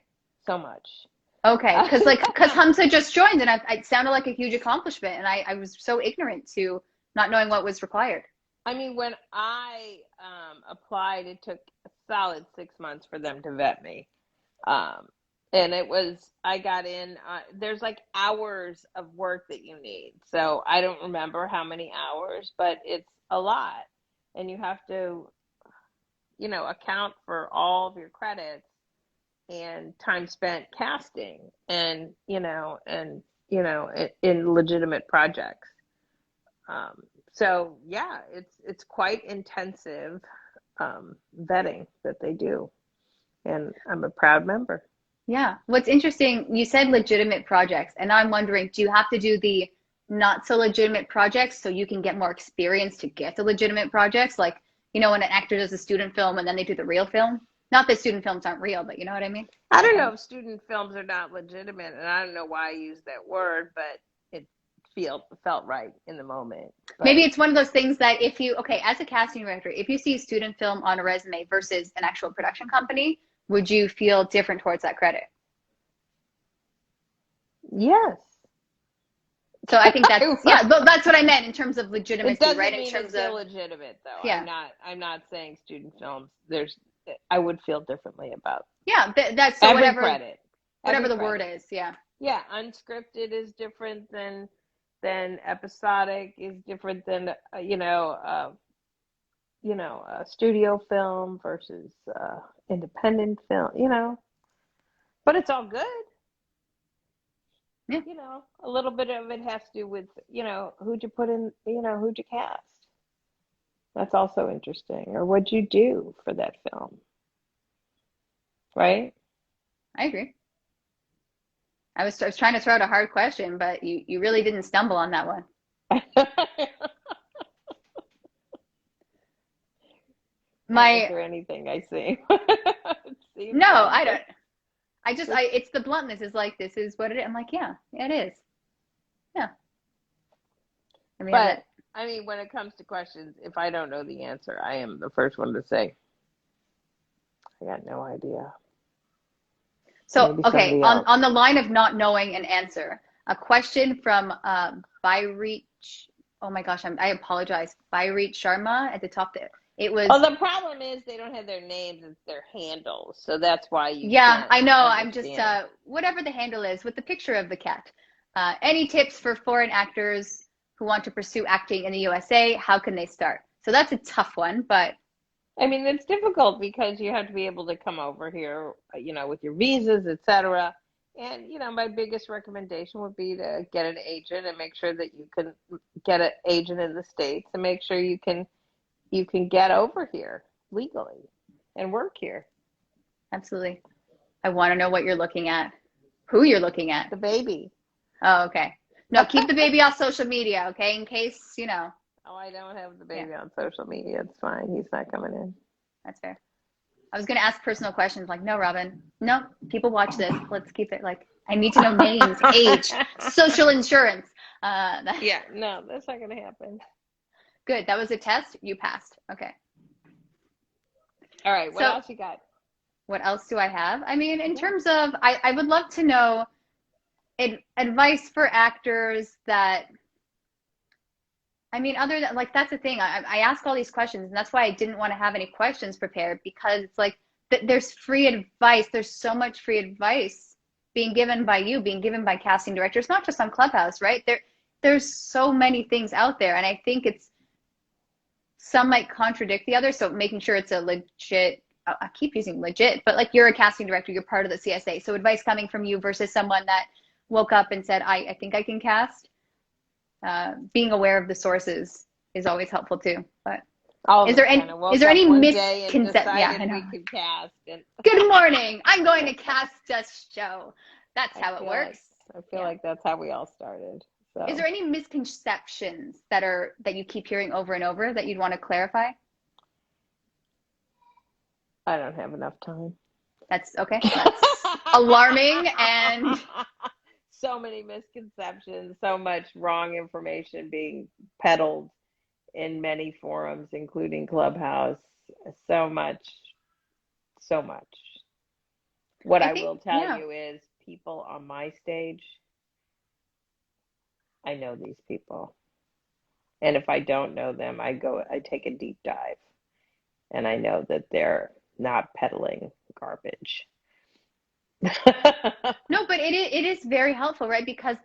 So much. Okay, because Hamza just joined and it sounded like a huge accomplishment and I was so ignorant to not knowing what was required. I mean, when I applied, it took a solid 6 months for them to vet me. Um, and I got in, there's like hours of work that you need. So I don't remember how many hours, but it's a lot. And you have to, account for all of your credits and time spent casting and, in legitimate projects. So yeah, it's quite intensive vetting that they do, and I'm a proud member. Yeah. What's interesting, you said legitimate projects, and I'm wondering, do you have to do the not so legitimate projects so you can get more experience to get the legitimate projects? Like, when an actor does a student film and then they do the real film? Not that student films aren't real, but you know what I mean? I Like, don't know if student films are not legitimate, and I don't know why I use that word, but it felt right in the moment. maybe But it's one of those things that if you, okay, as a casting director, if you see a student film on a resume versus an actual production company, would you feel different towards that credit? yes, So I think I yeah, will. that's what I meant in terms of It legitimacy, right? doesn't In mean terms it's of, illegitimate, though. yeah, I'm not saying student films. I would feel differently about yeah, that's so every credit. whatever Every the word credit. is, yeah. Yeah, unscripted is different than episodic is different than a studio film versus independent film. But it's all good. Yeah, A little bit of it has to do with who'd you put in, who'd you cast. That's also interesting. Or what'd you do for that film, right? I agree. I was trying to throw out a hard question, but you really didn't stumble on that one. I My answer anything I see. It seems No, like I don't. this. It's the bluntness. Is like this is what it is. I'm like, yeah, it is. Yeah. I mean, But I mean, when it comes to questions, if I don't know the answer, I am the first one to say, I got no idea. so Maybe okay. somebody On else. the line of not knowing an answer, a question from Byreach. Oh my gosh, I apologize. Byreach Sharma at the top there. It was. Oh, the problem is they don't have their names, it's their handles. So that's why you Yeah, can't I know. I'm just understand. whatever the handle is with the picture of the cat. Any tips for foreign actors who want to pursue acting in the USA? How can they start? So that's a tough one, but I mean, it's difficult because you have to be able to come over here, with your visas, etc. And, my biggest recommendation would be to get an agent and make sure that you can get an agent in the States and make sure you can get over here legally and work here. absolutely. I want to know what you're looking at, who you're looking at. The baby. Oh, okay. No, keep the baby off social media, okay? In case, Oh, I don't have the yeah, baby on social media. It's fine. He's not coming in. that's fair. I was going to ask personal questions like, no, Robyn, no, people watch this. Let's keep it like, I need to know names, age, social insurance. Yeah, no, that's not going to happen. Good. That was a test. You passed. Okay. All right. What else you got? What else do I have? I mean, in terms of, I would love to know advice for actors that, I mean, other than, like, that's the thing. I ask all these questions, and that's why I didn't want to have any questions prepared, because it's like, there's free advice. There's so much free advice being given by you, being given by casting directors, not just on Clubhouse, right? There's so many things out there, and I think some might contradict the other. So making sure it's a legit, I keep using legit, but like, you're a casting director, you're part of the CSA. So advice coming from you versus someone that woke up and said, I think I can cast. Being aware of the sources is always helpful too. But is there any misconception? Yeah, I know. We could cast and Good morning. I'm going to cast a show. That's how it works. I feel like that's how we all started. So. Is there any misconceptions that you keep hearing over and over that you'd want to clarify? I don't have enough time. That's okay. That's alarming. And so many misconceptions, so much wrong information being peddled in many forums, including Clubhouse. So much. What I will tell you is, people on my stage, I know these people. And if I don't know them, I take a deep dive. And I know that they're not peddling garbage. No, but it is very helpful, right? Because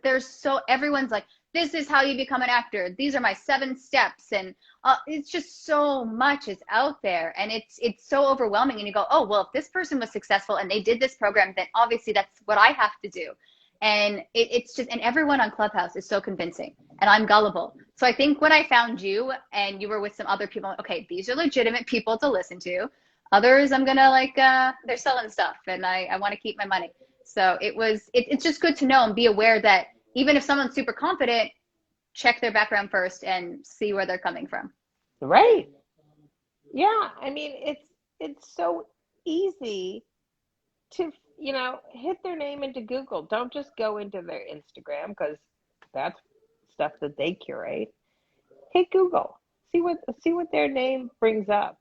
everyone's like, this is how you become an actor. These are my 7 steps. And it's just so much is out there. And it's so overwhelming. And you go, oh, well, if this person was successful and they did this program, then obviously that's what I have to do. And it's just, and everyone on Clubhouse is so convincing, and I'm gullible. So I think when I found you and you were with some other people, okay, these are legitimate people to listen to. Others, I'm going to they're selling stuff, and I want to keep my money. So it's just good to know and be aware that even if someone's super confident, check their background first and see where they're coming from. Right. Yeah. I mean, it's so easy to, hit their name into Google. Don't just go into their Instagram, because that's stuff that they curate. Hit Google. See what their name brings up.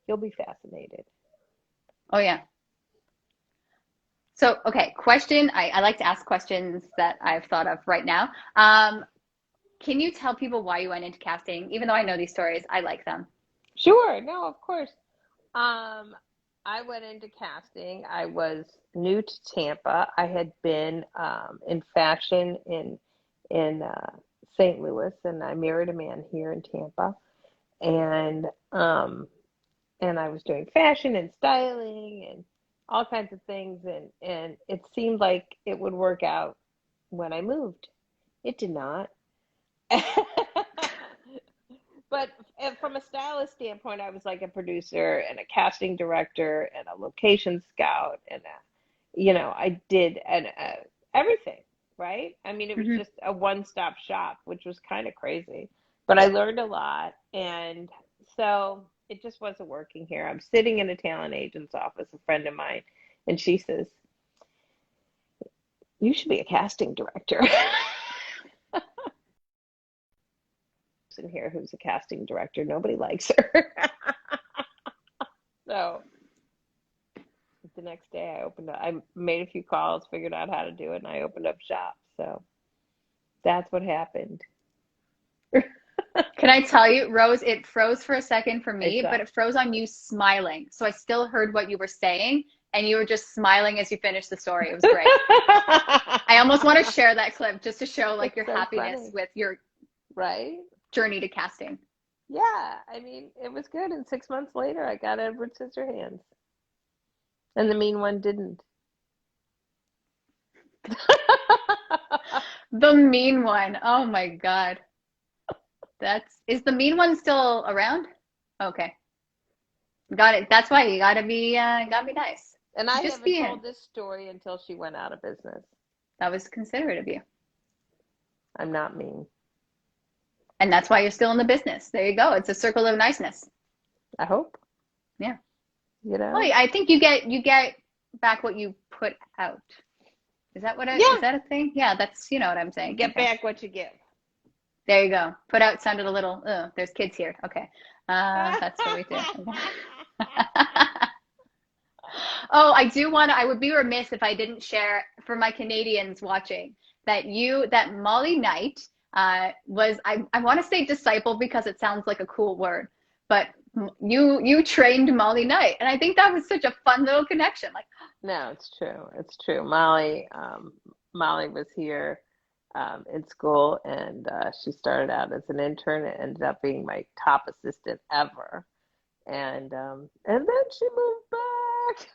You'll be fascinated. Oh, yeah. So, okay, question. I like to ask questions that I've thought of right now. Can you tell people why you went into casting? Even though I know these stories, I like them. Sure. No, of course. I went into casting. I was new to Tampa. I had been in fashion in St. Louis, and I married a man here in Tampa. And I was doing fashion and styling and all kinds of things, and it seemed like it would work out when I moved. It did not. But from a stylist standpoint, I was like a producer and a casting director and a location scout, and I did everything, right? I mean, it was just a one-stop shop, which was kind of crazy, but I learned a lot, and so it just wasn't working here. I'm sitting in a talent agent's office, a friend of mine, and she says, "You should be a casting director." In here who's a casting director, nobody likes her. So the next day I made a few calls, figured out how to do it, and I opened up shop. So that's what happened. Can I tell you, Rose, it froze for a second for me, but it froze on you smiling. So I still heard what you were saying, and you were just smiling as you finished the story. It was great. I almost want to share that clip just to show like your happiness with your journey to casting. Yeah, I mean, it was good. And 6 months later, I got Edward Scissorhands. And the mean one didn't. The mean one. Oh my God. Is the mean one still around? Okay. Got it. That's why you gotta be nice. And I haven't told this story until she went out of business. That was considerate of you. I'm not mean. And that's why you're still in the business. There you go. It's a circle of niceness. I hope. Yeah. you Well, know? I think you get back what you put out. Is that is Yeah, that a thing? Yeah, that's, you know what I'm you saying. get Okay. back what you give. There you go. Put out sounded a little, there's kids here. Okay. That's what we do. Oh, I would be remiss if I didn't share for my Canadians watching that Molly Knight I want to say disciple because it sounds like a cool word, but you trained Molly Knight, and I think that was such a fun little connection. Like, No, it's true. It's true. Molly was here in school, and she started out as an intern and ended up being my top assistant ever. And then she moved back.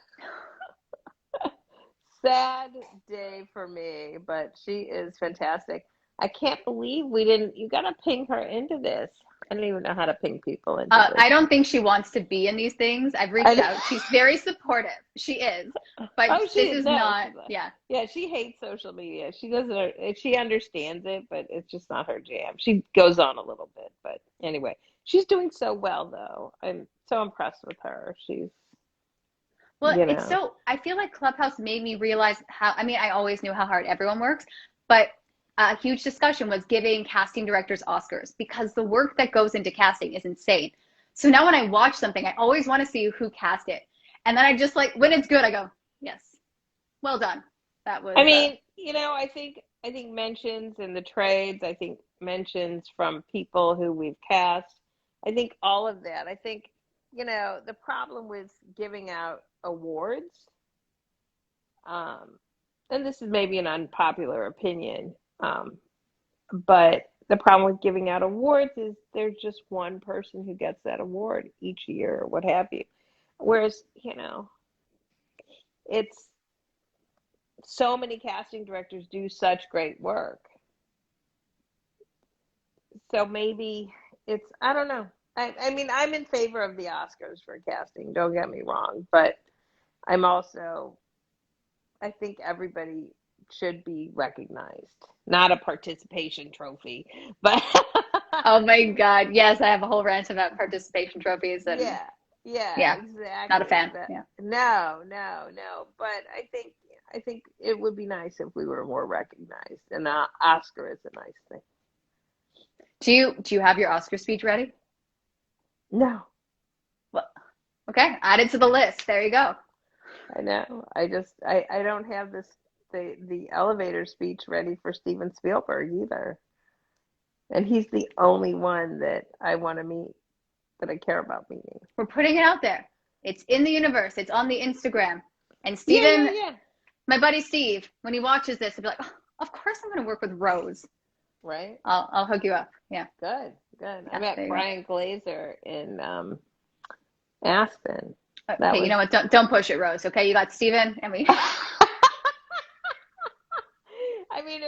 Sad day for me, but she is fantastic. I can't believe we didn't. You got to ping her into this. I don't even know how to ping people into this. I don't think she wants to be in these things. I've reached I, out. She's very supportive. She is, but oh, this she is no, not. she's not. Yeah. Yeah, she hates social media. She doesn't. She understands it, but it's just not her jam. She goes on a little bit, but anyway, she's doing so well, though. I'm so impressed with her. She's, Well, you it's know, so, I feel like Clubhouse made me realize I mean, I always knew how hard everyone works, but a huge discussion was giving casting directors Oscars because the work that goes into casting is insane. So now when I watch something, I always want to see who cast it. And then I just like, when it's good, I go, yes, well done. That was, I mean, I think mentions in the trades, I think mentions from people who we've cast, I think all of that. I think, the problem with giving out awards, um, and this is maybe an unpopular opinion, but the problem with giving out awards is there's just one person who gets that award each year or what have you. Whereas, it's so many casting directors do such great work. So maybe I don't know. I mean, I'm in favor of the Oscars for casting, don't get me wrong, but I'm also, I think everybody should be recognized. Not a participation trophy, but oh my God. Yes, I have a whole rant about participation trophies and yeah, yeah, yeah, not a exactly. fan. Yeah. No, no, no. But I think it would be nice if we were more recognized, and Oscar is a nice thing. Do you have your Oscar speech ready? No, Well, okay, add it to the list. There you go. I know. I don't have the elevator speech ready for Steven Spielberg either. And he's the only one that I want to meet, that I care about meeting. We're putting it out there. It's in the universe. It's on the Instagram. And Yeah, yeah, Steven, yeah. my buddy Steve, when he watches this, he'll be like, oh, of course I'm going to work with Rose. Right? I'll hook you up. Yeah. Good, good. I Yeah, met there you go. Brian Glazer in Aspen. That Okay, you was know what? Don't push it, Rose. Okay, you got Steven, and we. I mean,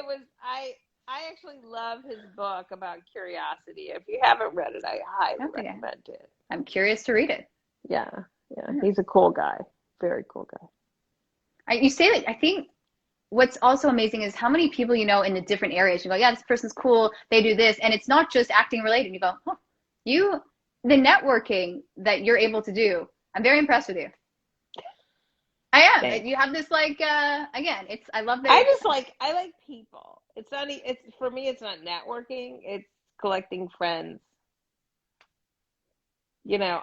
I actually love his book about curiosity. If you haven't read it, I highly Okay. recommend it. I'm curious to read it. Yeah, yeah. He's a cool guy. Very cool guy. You say that. I think what's also amazing is how many people you know in the different areas. You go, yeah, this person's cool. They do this, and it's not just acting related. You go, oh, the networking that you're able to do. I'm very impressed with you. I am. Thanks. You have this like again. I love that. I like people. It's not it's for me it's not networking, it's collecting friends.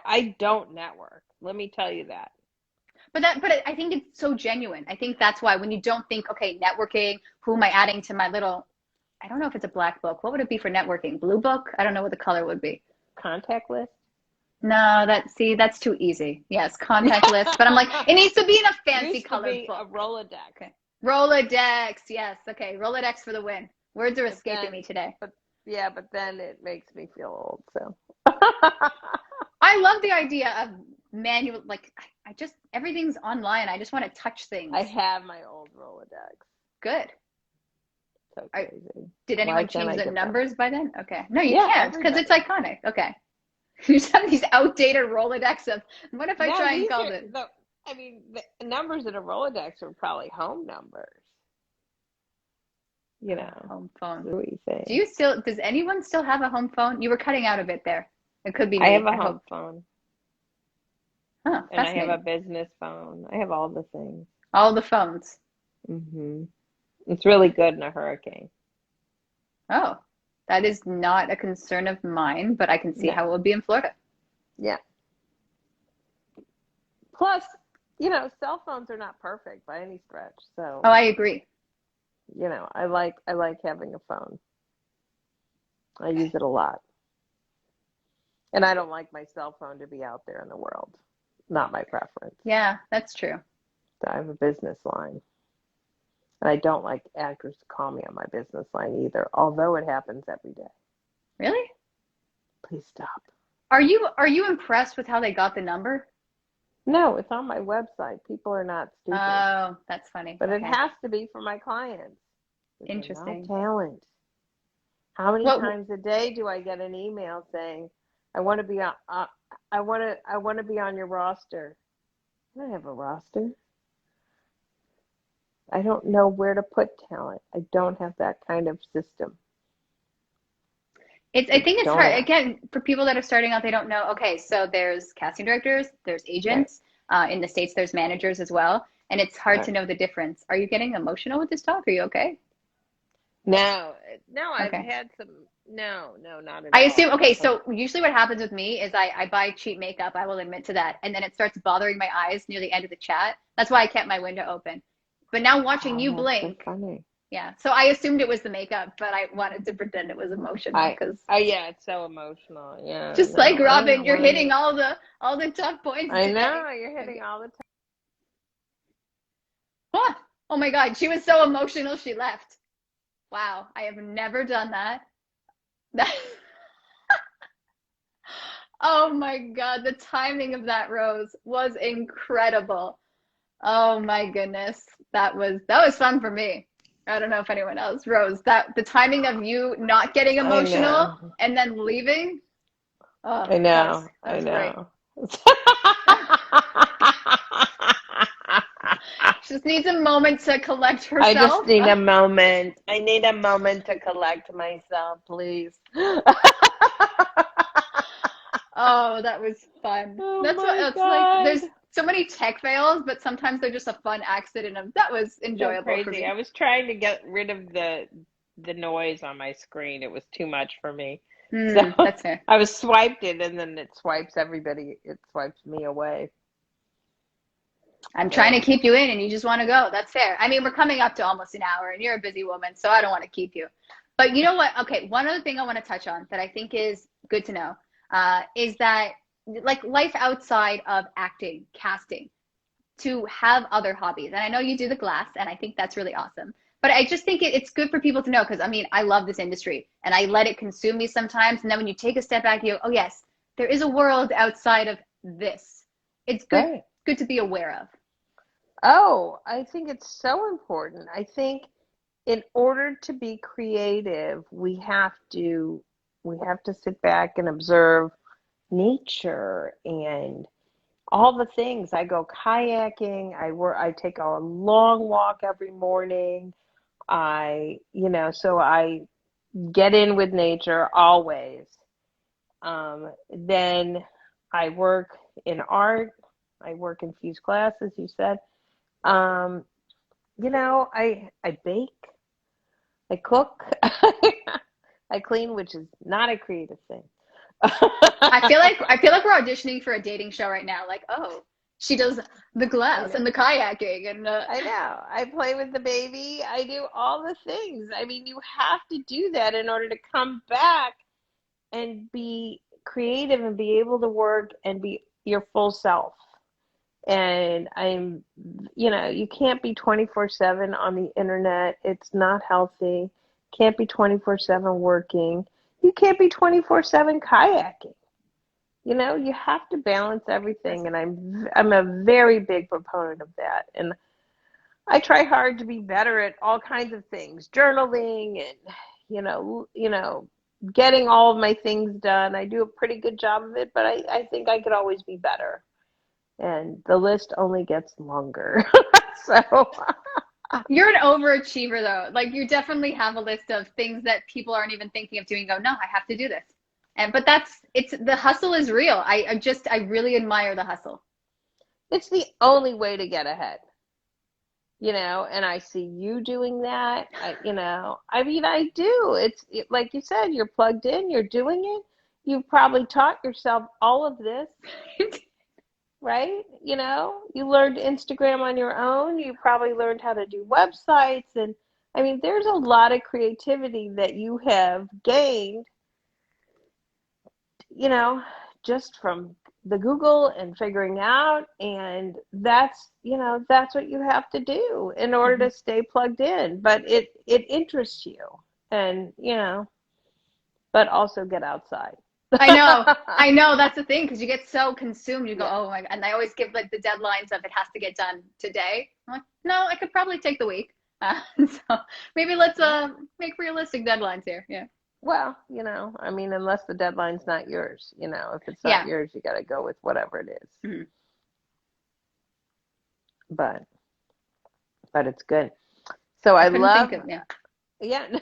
I don't network. Let me tell you that. But I think it's so genuine. I think that's why when you don't think, okay, networking, who am I adding to my little, I don't know if it's a black book. What would it be for networking? Blue book? I don't know what the color would be. Contact list? No, that's too easy. Yes, contact list. But I'm like, it needs to be in a fancy Used to colored be a book. Rolodex. Okay. Rolodex. Yes. Okay. Rolodex for the win. Words are But escaping then, me today. but then it makes me feel old, so. I love the idea of manual, like I just, everything's online. I just want to touch things. I have my old Rolodex. Good. So crazy. Did Why anyone can't change I the get numbers by then? Okay. No, you Yeah, can't because it's everybody. iconic. Okay. You just have these outdated Rolodex of what if I No, try and these call are it? the numbers in a Rolodex are probably home numbers. Home phone. What do you think? Does anyone still have a home phone? You were cutting out a bit there. It could be I me. have a I home hope. phone. Oh, And I have a fascinating. business phone. I have all the things. All the phones. Hmm It's really good in a hurricane. Oh, that is not a concern of mine, but I can see No, how it would be in Florida. yeah. Plus, cell phones are not perfect by any stretch. Oh, So, I agree. I like having a phone. I use it a lot. And I don't like my cell phone to be out there in the world. Not my preference. Yeah, that's true. So I have a business line. And I don't like actors to call me on my business line either, although it happens every day. Really? Please stop. Are you impressed with how they got the number? No, it's on my website. People are not stupid. Oh, that's funny. But it Okay. has to be for my clients. They're not Interesting. talent. How many What times a day do I get an email saying, "I want to be on, I want to be on your roster." I don't have a roster. I don't know where to put talent. I don't have that kind of system. I So think it's don't hard. ask. Again, for people that are starting out, they don't know. Okay, so there's casting directors, there's Right. agents. In the States, there's managers as well, and it's hard to Right. know the difference. Are you getting emotional with this talk? Are you okay? No, no, I've Okay. had some. No, no, not at I all. assume, okay, so usually what happens with me is I buy cheap makeup, I will admit to that, and then it starts bothering my eyes near the end of the chat. That's why I kept my window open. But now watching Oh, you that's so blink, funny. yeah. So I assumed it was the makeup, but I wanted to pretend it was emotional I, because yeah, it's so emotional. Yeah, just like no, I don't know Robyn, you're why. hitting all the tough points I today. know you're hitting Okay. all the time. Oh, oh my God, she was so emotional she left. Wow, I have never done that. That Oh my God, the timing of that rose was incredible. Oh my goodness. That was fun for me. I don't know if anyone else. Rose, that the timing of you not getting I emotional know. and then leaving. Oh, I that was know. that I was great. know. She just needs a moment to collect I just herself. need a moment. I need a moment to collect myself, please. Oh, that was fun. Oh That's what my it's like. God. There's so many tech fails, but sometimes they're just a fun accident of that was So enjoyable for crazy. me. I was trying to get rid of the noise on my screen. It was too much for me. So That's fair. I was swiped it and then it swipes everybody. It swipes me away. I'm trying to So keep you in and you just want to go. That's fair. I mean, we're coming up to almost an hour and you're a busy woman, so I don't want to keep you. But you know what? Okay, one other thing I want to touch on that I think is good to know is that like life outside of acting, casting, to have other hobbies. And I know you do the glass, and I think that's really awesome. But I just think it's good for people to know because I mean, I love this industry and I let it consume me sometimes. And then when you take a step back, you go, oh, yes, there is a world outside of this. It's right. good to be aware of. Oh, I think it's so important. I think in order to be creative, we have to sit back and observe nature and all the things. I go kayaking, I take a long walk every morning. So I get in with nature always. Then I work in art. I work in fused glass, as you said. Um, I bake, I cook, I clean, which is not a creative thing. I feel like we're auditioning for a dating show right now. Like, oh, she does the I glass know. and the kayaking and I know. I play with the baby. I do all the things. I mean, you have to do that in order to come back and be creative and be able to work and be your full self. And you can't be 24/7 on the internet. It's not healthy. Can't be 24/7 working. You can't be 24/7 kayaking. You have to balance everything, and I'm a very big proponent of that. And I try hard to be better at all kinds of things, journaling and getting all of my things done. I do a pretty good job of it, but I think I could always be better. And the list only gets longer. So, you're an overachiever though. Like you definitely have a list of things that people aren't even thinking of doing. Go, no, I have to do this. And but it's the hustle is real. I really admire the hustle. It's the only way to get ahead. And I see you doing that. I do. Like you said, you're plugged in, you're doing it. You've probably taught yourself all of this, right? You learned Instagram on your own. You probably learned how to do websites. And I mean, there's a lot of creativity that you have gained, just from the Google and figuring out, and that's what you have to do in order to stay plugged in. But it interests you, and but also get outside. I know that's the thing, because you get so consumed. You go, Yeah. oh my God. And I always give like the deadlines of it has to get done today. I'm like, no, I could probably take the week. So maybe let's make realistic deadlines here. Yeah. Well, I mean, unless the deadline's not yours, if it's not yours, you got to go with whatever it is. Mm-hmm. But it's good. So I love, yeah. no,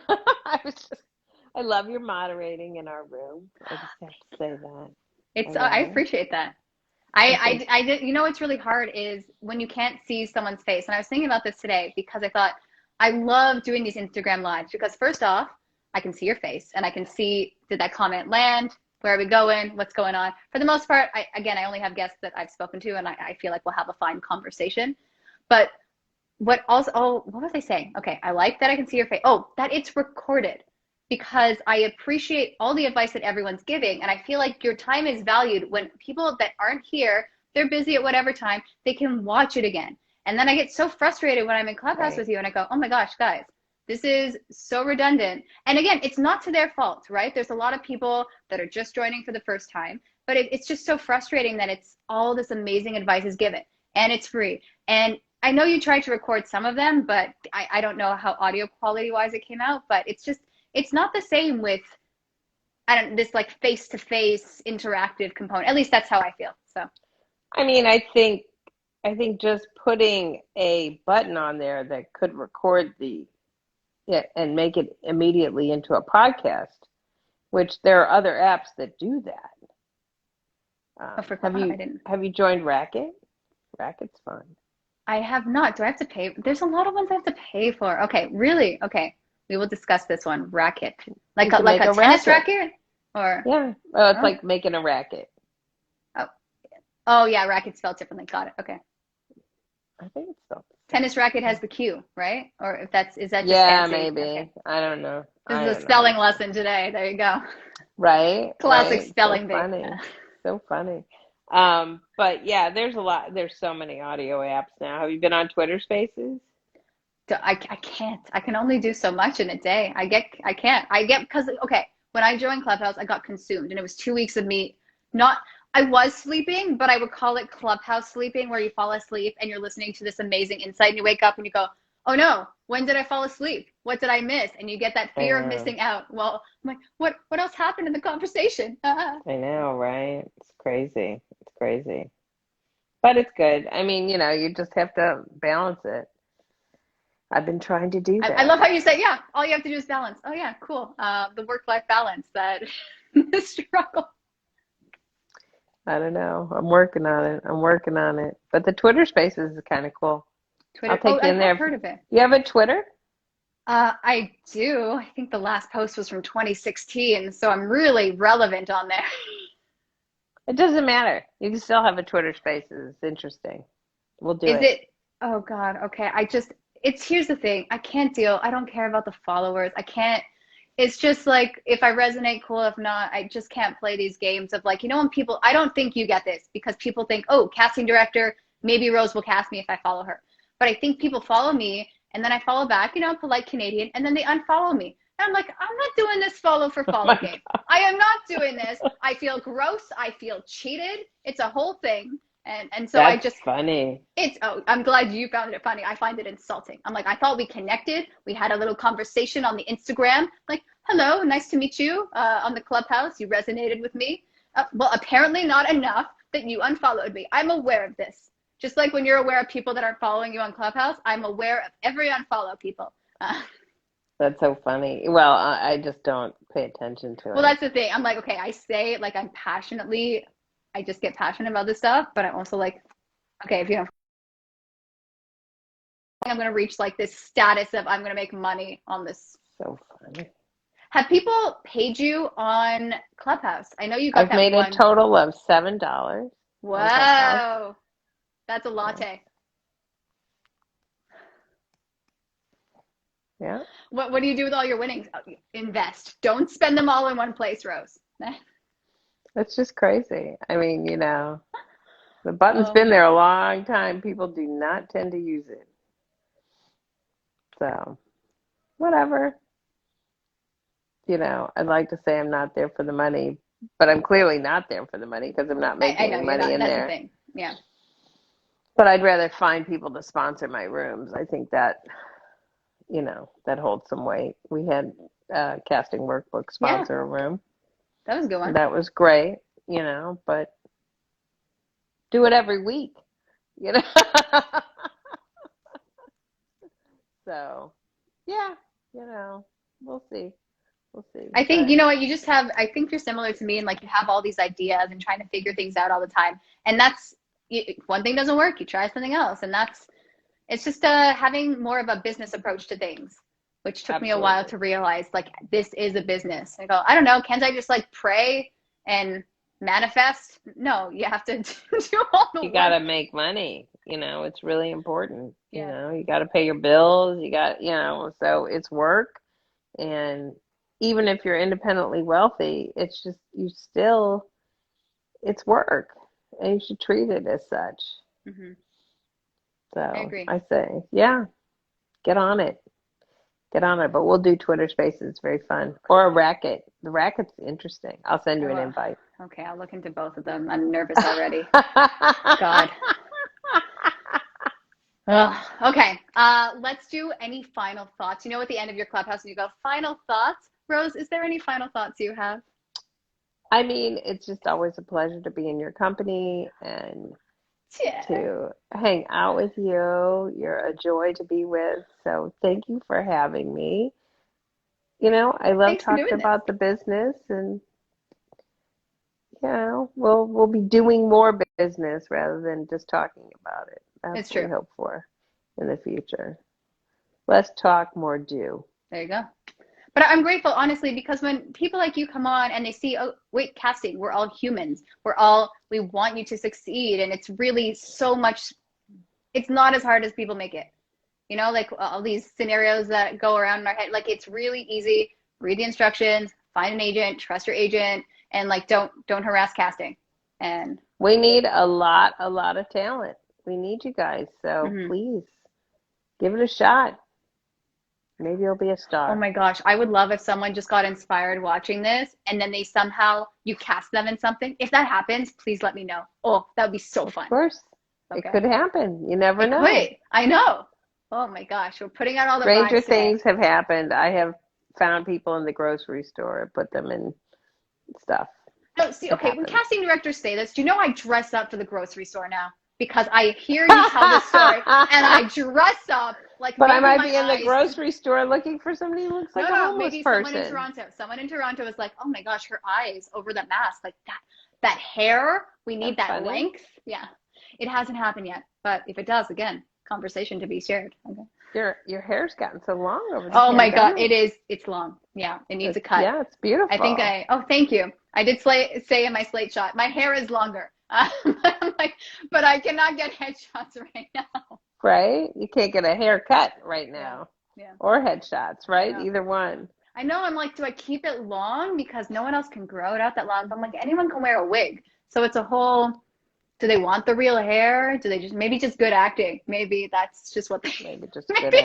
I love your moderating in our room. I just have to say that. I appreciate that. I did, what's really hard is when you can't see someone's face. And I was thinking about this today because I thought I love doing these Instagram lives because first off, I can see your face and I can see, did that comment land? Where are we going? What's going on? For the most part, I only have guests that I've spoken to, and I feel like we'll have a fine conversation. But what was I saying? Okay, I like that I can see your face. Oh, that it's recorded, because I appreciate all the advice that everyone's giving. And I feel like your time is valued when people that aren't here, they're busy at whatever time, they can watch it again. And then I get so frustrated when I'm in Clubhouse with you and I go, oh my gosh, guys, this is so redundant. And again, it's not to their fault, right? There's a lot of people that are just joining for the first time, but it's just so frustrating that it's all this amazing advice is given and it's free. And I know you tried to record some of them, but I don't know how audio quality wise it came out, but it's not the same with this like face-to-face interactive component. At least that's how I feel. So, I mean, I think just putting a button on there that could record and make it immediately into a podcast, which there are other apps that do that. Have you joined Racket? Racket's fun. I have not. Do I have to pay? There's a lot of ones I have to pay for. Okay, really? Okay. We will discuss this one. Racket. Like a tennis racket? Or yeah. Oh, it's like making a racket. Oh yeah, racket spelled differently. Got it. Okay. I think it's spelled. Tennis racket has the Q, right? Or is that just fancy? Maybe. Okay. I don't know. This is a spelling lesson today. There you go. Right? Classic spelling bee. Funny. So funny. But yeah, there's so many audio apps now. Have you been on Twitter Spaces? I can't. I can only do so much in a day. Because when I joined Clubhouse, I got consumed, and it was 2 weeks of me I was sleeping, but I would call it Clubhouse sleeping, where you fall asleep and you're listening to this amazing insight and you wake up and you go, oh no, when did I fall asleep? What did I miss? And you get that fear of missing out. Well, I'm like, what else happened in the conversation? I know, right? It's crazy. But it's good. I mean, you just have to balance it. I've been trying to do that. I love how you say, yeah, all you have to do is balance. Oh yeah, cool. The work-life balance, that the struggle. I don't know. I'm working on it. But the Twitter Spaces is kind of cool. Twitter. I've heard of it. You have a Twitter? I do. I think the last post was from 2016, so I'm really relevant on there. It doesn't matter. You can still have a Twitter Spaces. It's interesting. We'll do it. Is it? Oh God. Okay. Here's the thing. I don't care about the followers. I can't. It's just like, if I resonate, cool. If not, I just can't play these games of like, when people, I don't think you get this, because people think, oh, casting director, maybe Rose will cast me if I follow her. But I think people follow me and then I follow back, polite Canadian, and then they unfollow me. And I'm like, I'm not doing this follow for follow game. I am not doing this. I feel gross. I feel cheated. It's a whole thing. And so That's funny. I'm glad you found it funny. I find it insulting. I'm like, I thought we connected. We had a little conversation on the Instagram. Like, hello, nice to meet you on the Clubhouse. You resonated with me. Well, apparently not enough that you unfollowed me. I'm aware of this. Just like when you're aware of people that aren't following you on Clubhouse, I'm aware of every unfollow people. That's so funny. Well, I just don't pay attention to it. Well, that's the thing. I'm like, okay, I say it like I just get passionate about this stuff, but I'm also like, Okay, if you don't, I'm going to reach like this status of I'm going to make money on this. So funny. Have people paid you on Clubhouse? I know you got I've that made one. a total of $7 on Clubhouse. Whoa. That's a latte. Yeah. What do you do with all your winnings? Invest. Don't spend them all in one place, Rose. It's just crazy. I mean, the button's Oh. been there a long time. People do not tend to use it. So, whatever. I'd like to say I'm not there for the money, but I'm clearly not there for the money because I'm not making any money in that's there. The thing. Yeah. But I'd rather find people to sponsor my rooms. I think that, that holds some weight. We had Casting Workbook sponsor a room. That was a good one. That was great, but do it every week, So, yeah, we'll see. We'll see. I think, you know what, I think you're similar to me, and like you have all these ideas and trying to figure things out all the time. And that's, one thing doesn't work, you try something else. And it's just having more of a business approach to things, which took me a while to realize, like, this is a business. I go, I don't know, can't I just like pray and manifest? No, you have to do all the work. You got to make money. It's really important. Yeah. You got to pay your bills. You got, so it's work. And even if you're independently wealthy, it's just, it's work. And you should treat it as such. Mm-hmm. So I agree. I say, yeah, get on it. Get on it. But we'll do Twitter Spaces. It's very fun. Or a racket. The racket's interesting. I'll send you an invite. Okay, I'll look into both of them. I'm nervous already. God. Okay, let's do any final thoughts. At the end of your Clubhouse, you go, final thoughts. Rose, is there any final thoughts you have? I mean, it's just always a pleasure to be in your company and to hang out with you. You're a joy to be with. So thank you for having me. I love talking about the business, and we'll be doing more business rather than just talking about it. That's what we hope for in the future. Less talk, more do. There you go. But I'm grateful, honestly, because when people like you come on and they see, oh, wait, casting, we're all humans. We want you to succeed. And it's really so much, it's not as hard as people make it. Like all these scenarios that go around in our head, like it's really easy. Read the instructions, find an agent, trust your agent, and like don't harass casting. And we need a lot of talent. We need you guys. So please give it a shot. Maybe you'll be a star. Oh my gosh. I would love if someone just got inspired watching this and then you cast them in something. If that happens, please let me know. Oh, that would be so fun. Of course. Okay. It could happen. You never know. Could. I know. Oh my gosh. We're putting out all the stranger things have happened. I have found people in the grocery store and put them in stuff. No, see, okay, when casting directors say this, do you know I dress up for the grocery store now? Because I hear you tell the story, and I dress up like. But I might be in the grocery store looking for somebody who looks like a homeless maybe person. Someone in Toronto is like, oh my gosh, her eyes over the mask, like that hair. We need that length. Yeah, it hasn't happened yet, but if it does, again, conversation to be shared. Okay. Your hair's gotten so long over the Oh my God, it's long. Yeah, it needs a cut. Yeah, it's beautiful. I think thank you. I did say in my slate shot, my hair is longer. I'm like, but I cannot get headshots right now. Right? You can't get a haircut right now. Yeah. Or headshots, right? Yeah. Either one. I know. I'm like, do I keep it long? Because no one else can grow it out that long. But I'm like, anyone can wear a wig. So it's a whole, do they want the real hair? Do they maybe just good acting? Maybe that's just what they, maybe good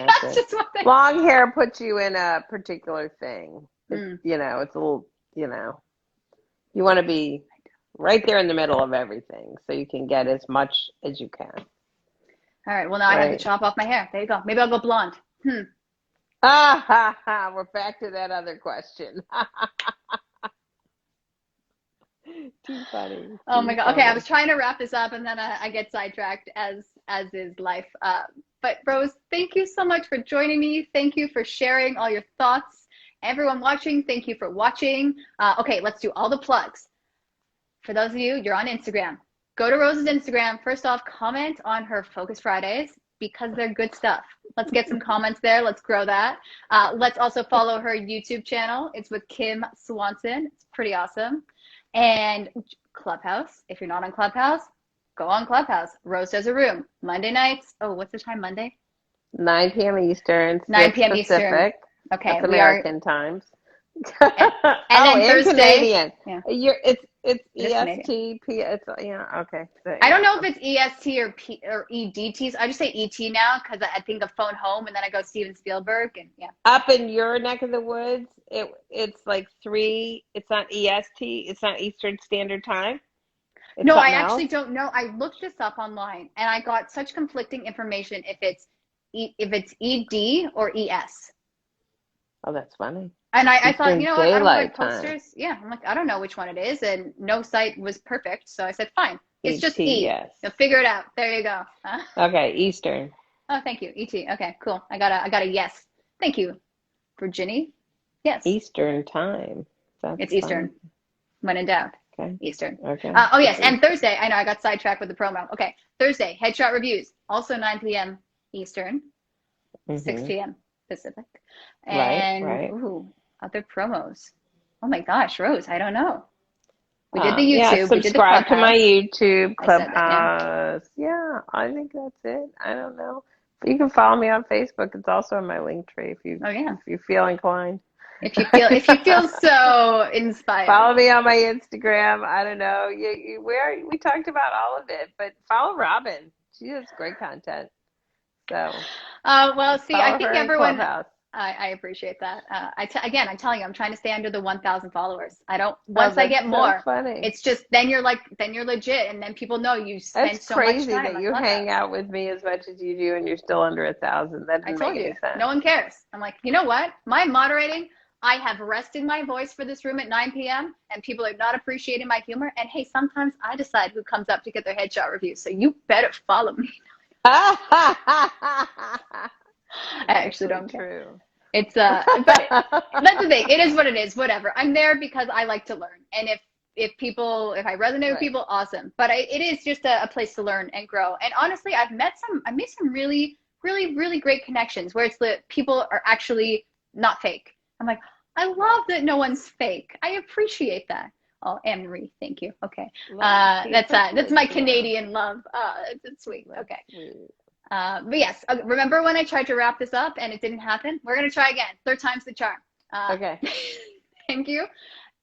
acting. Long hair puts you in a particular thing. It's, it's a little, you want to be right there in the middle of everything so you can get as much as you can. All right. Well, now I have to chop off my hair. There you go. Maybe I'll go blonde. We're back to that other question. Too funny. Oh my God. Okay, I was trying to wrap this up and then I get sidetracked as is life. But Rose, thank you so much for joining me. Thank you for sharing all your thoughts. Everyone watching, thank you for watching. Okay, let's do all the plugs. For those of you, you're on Instagram. go to Rose's Instagram. First off, comment on her Focus Fridays because they're good stuff. Let's get some comments there. Let's grow that. Let's also follow her YouTube channel. It's with Kim Swanson. It's pretty awesome. And Clubhouse. If you're not on Clubhouse, go on Clubhouse. Rose does a room. Monday nights. Oh, what's the time Monday? 9 p.m. Eastern. 9 p.m. Pacific. Eastern. Okay. That's American times. And then Thursday. Canadian. Yeah. It's Just EST. Okay. So, I don't know if it's EST or EDT. I just say ET now because I think of Phone Home, and then I go Steven Spielberg, and yeah. Up in your neck of the woods, it's like 3. It's not EST. It's not Eastern Standard Time. It's no, I else? actually don't know. I looked this up online, and I got such conflicting information if it's ED or ES. Oh, that's funny. And I thought, you know what, I don't like Time. posters. Yeah, I'm like, I don't know which one it is, and no site was perfect, so I said, fine. It's just E. Yes. You'll figure it out. There you go. Okay, Eastern. Oh, thank you. ET. Okay, cool. I got a yes. Thank you, Virginie. Yes. Eastern Time. It's Eastern. When in doubt. Okay. Eastern. Okay. Oh, yes, and Thursday. I know I got sidetracked with the promo. Okay, Thursday, Headshot Reviews. Also 9 p.m. Eastern, 6 p.m. Pacific. And right. Ooh, other promos. Oh my gosh, Rose, I don't know. We did the YouTube. Yeah, subscribe to my YouTube Clubhouse. Yeah, I think that's it. I don't know. But you can follow me on Facebook. It's also in my link tree if you feel inclined. If you feel so inspired. Follow me on my Instagram. I don't know. We talked about all of it, but follow Robyn. She has great content. So. Well, see, I think everyone. Clubhouse. I appreciate that. Again, I'm telling you, I'm trying to stay under the 1,000 followers. I don't. Once I get more, funny. It's just then you're legit, and then people know you spend so much time. It's crazy that you hang out with me as much as you do, and you're still under 1,000. That doesn't make any sense. No one cares. I'm like, you know what? My moderating. I have rested my voice for this room at 9 p.m. and people are not appreciating my humor. And hey, sometimes I decide who comes up to get their headshot review. So you better follow me. I actually don't care. True. It's but that's the thing. It is what it is. Whatever. I'm there because I like to learn. And if I resonate with people, awesome. But it is just a place to learn and grow. And honestly, I made some really, really, really great connections where it's the people are actually not fake. I'm like, I love that no one's fake. I appreciate that. Oh, Anne-Marie, thank you. Okay. That's my Canadian love. It's sweet. Okay. But yes, remember when I tried to wrap this up and it didn't happen? We're going to try again. 3rd time's the charm. Okay. Thank you.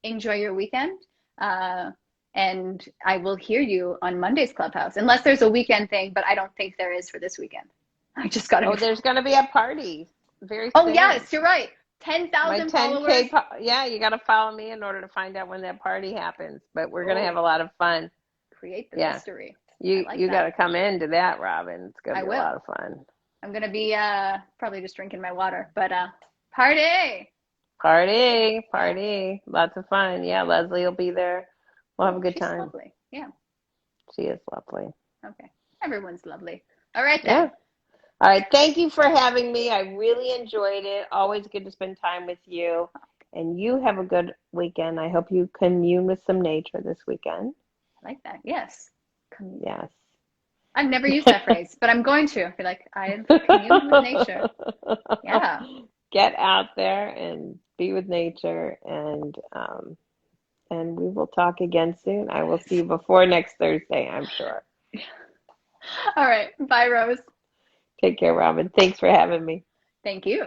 Enjoy your weekend. And I will hear you on Monday's Clubhouse, unless there's a weekend thing, but I don't think there is for this weekend. I just got to. Oh, there's going to be a party very soon. Oh, yes, you're right. 10,000 followers. Yeah, you got to follow me in order to find out when that party happens. But we're going to have a lot of fun. Create the mystery. You got to come into that, Robyn. It's going to be a lot of fun. I'm going to be probably just drinking my water. But party. Lots of fun. Yeah, Leslie will be there. We'll have a good time. She's lovely. Yeah. She is lovely. Okay. Everyone's lovely. All right, then. Yeah. All right. Thank you for having me. I really enjoyed it. Always good to spend time with you. And you have a good weekend. I hope you commune with some nature this weekend. I like that. Yes. Yes. I've never used that phrase, but I'm going to. I feel like I commune with nature. Yeah. Get out there and be with nature, and we will talk again soon. I will see you before next Thursday, I'm sure. All right. Bye, Rose. Take care, Robyn. Thanks for having me. Thank you.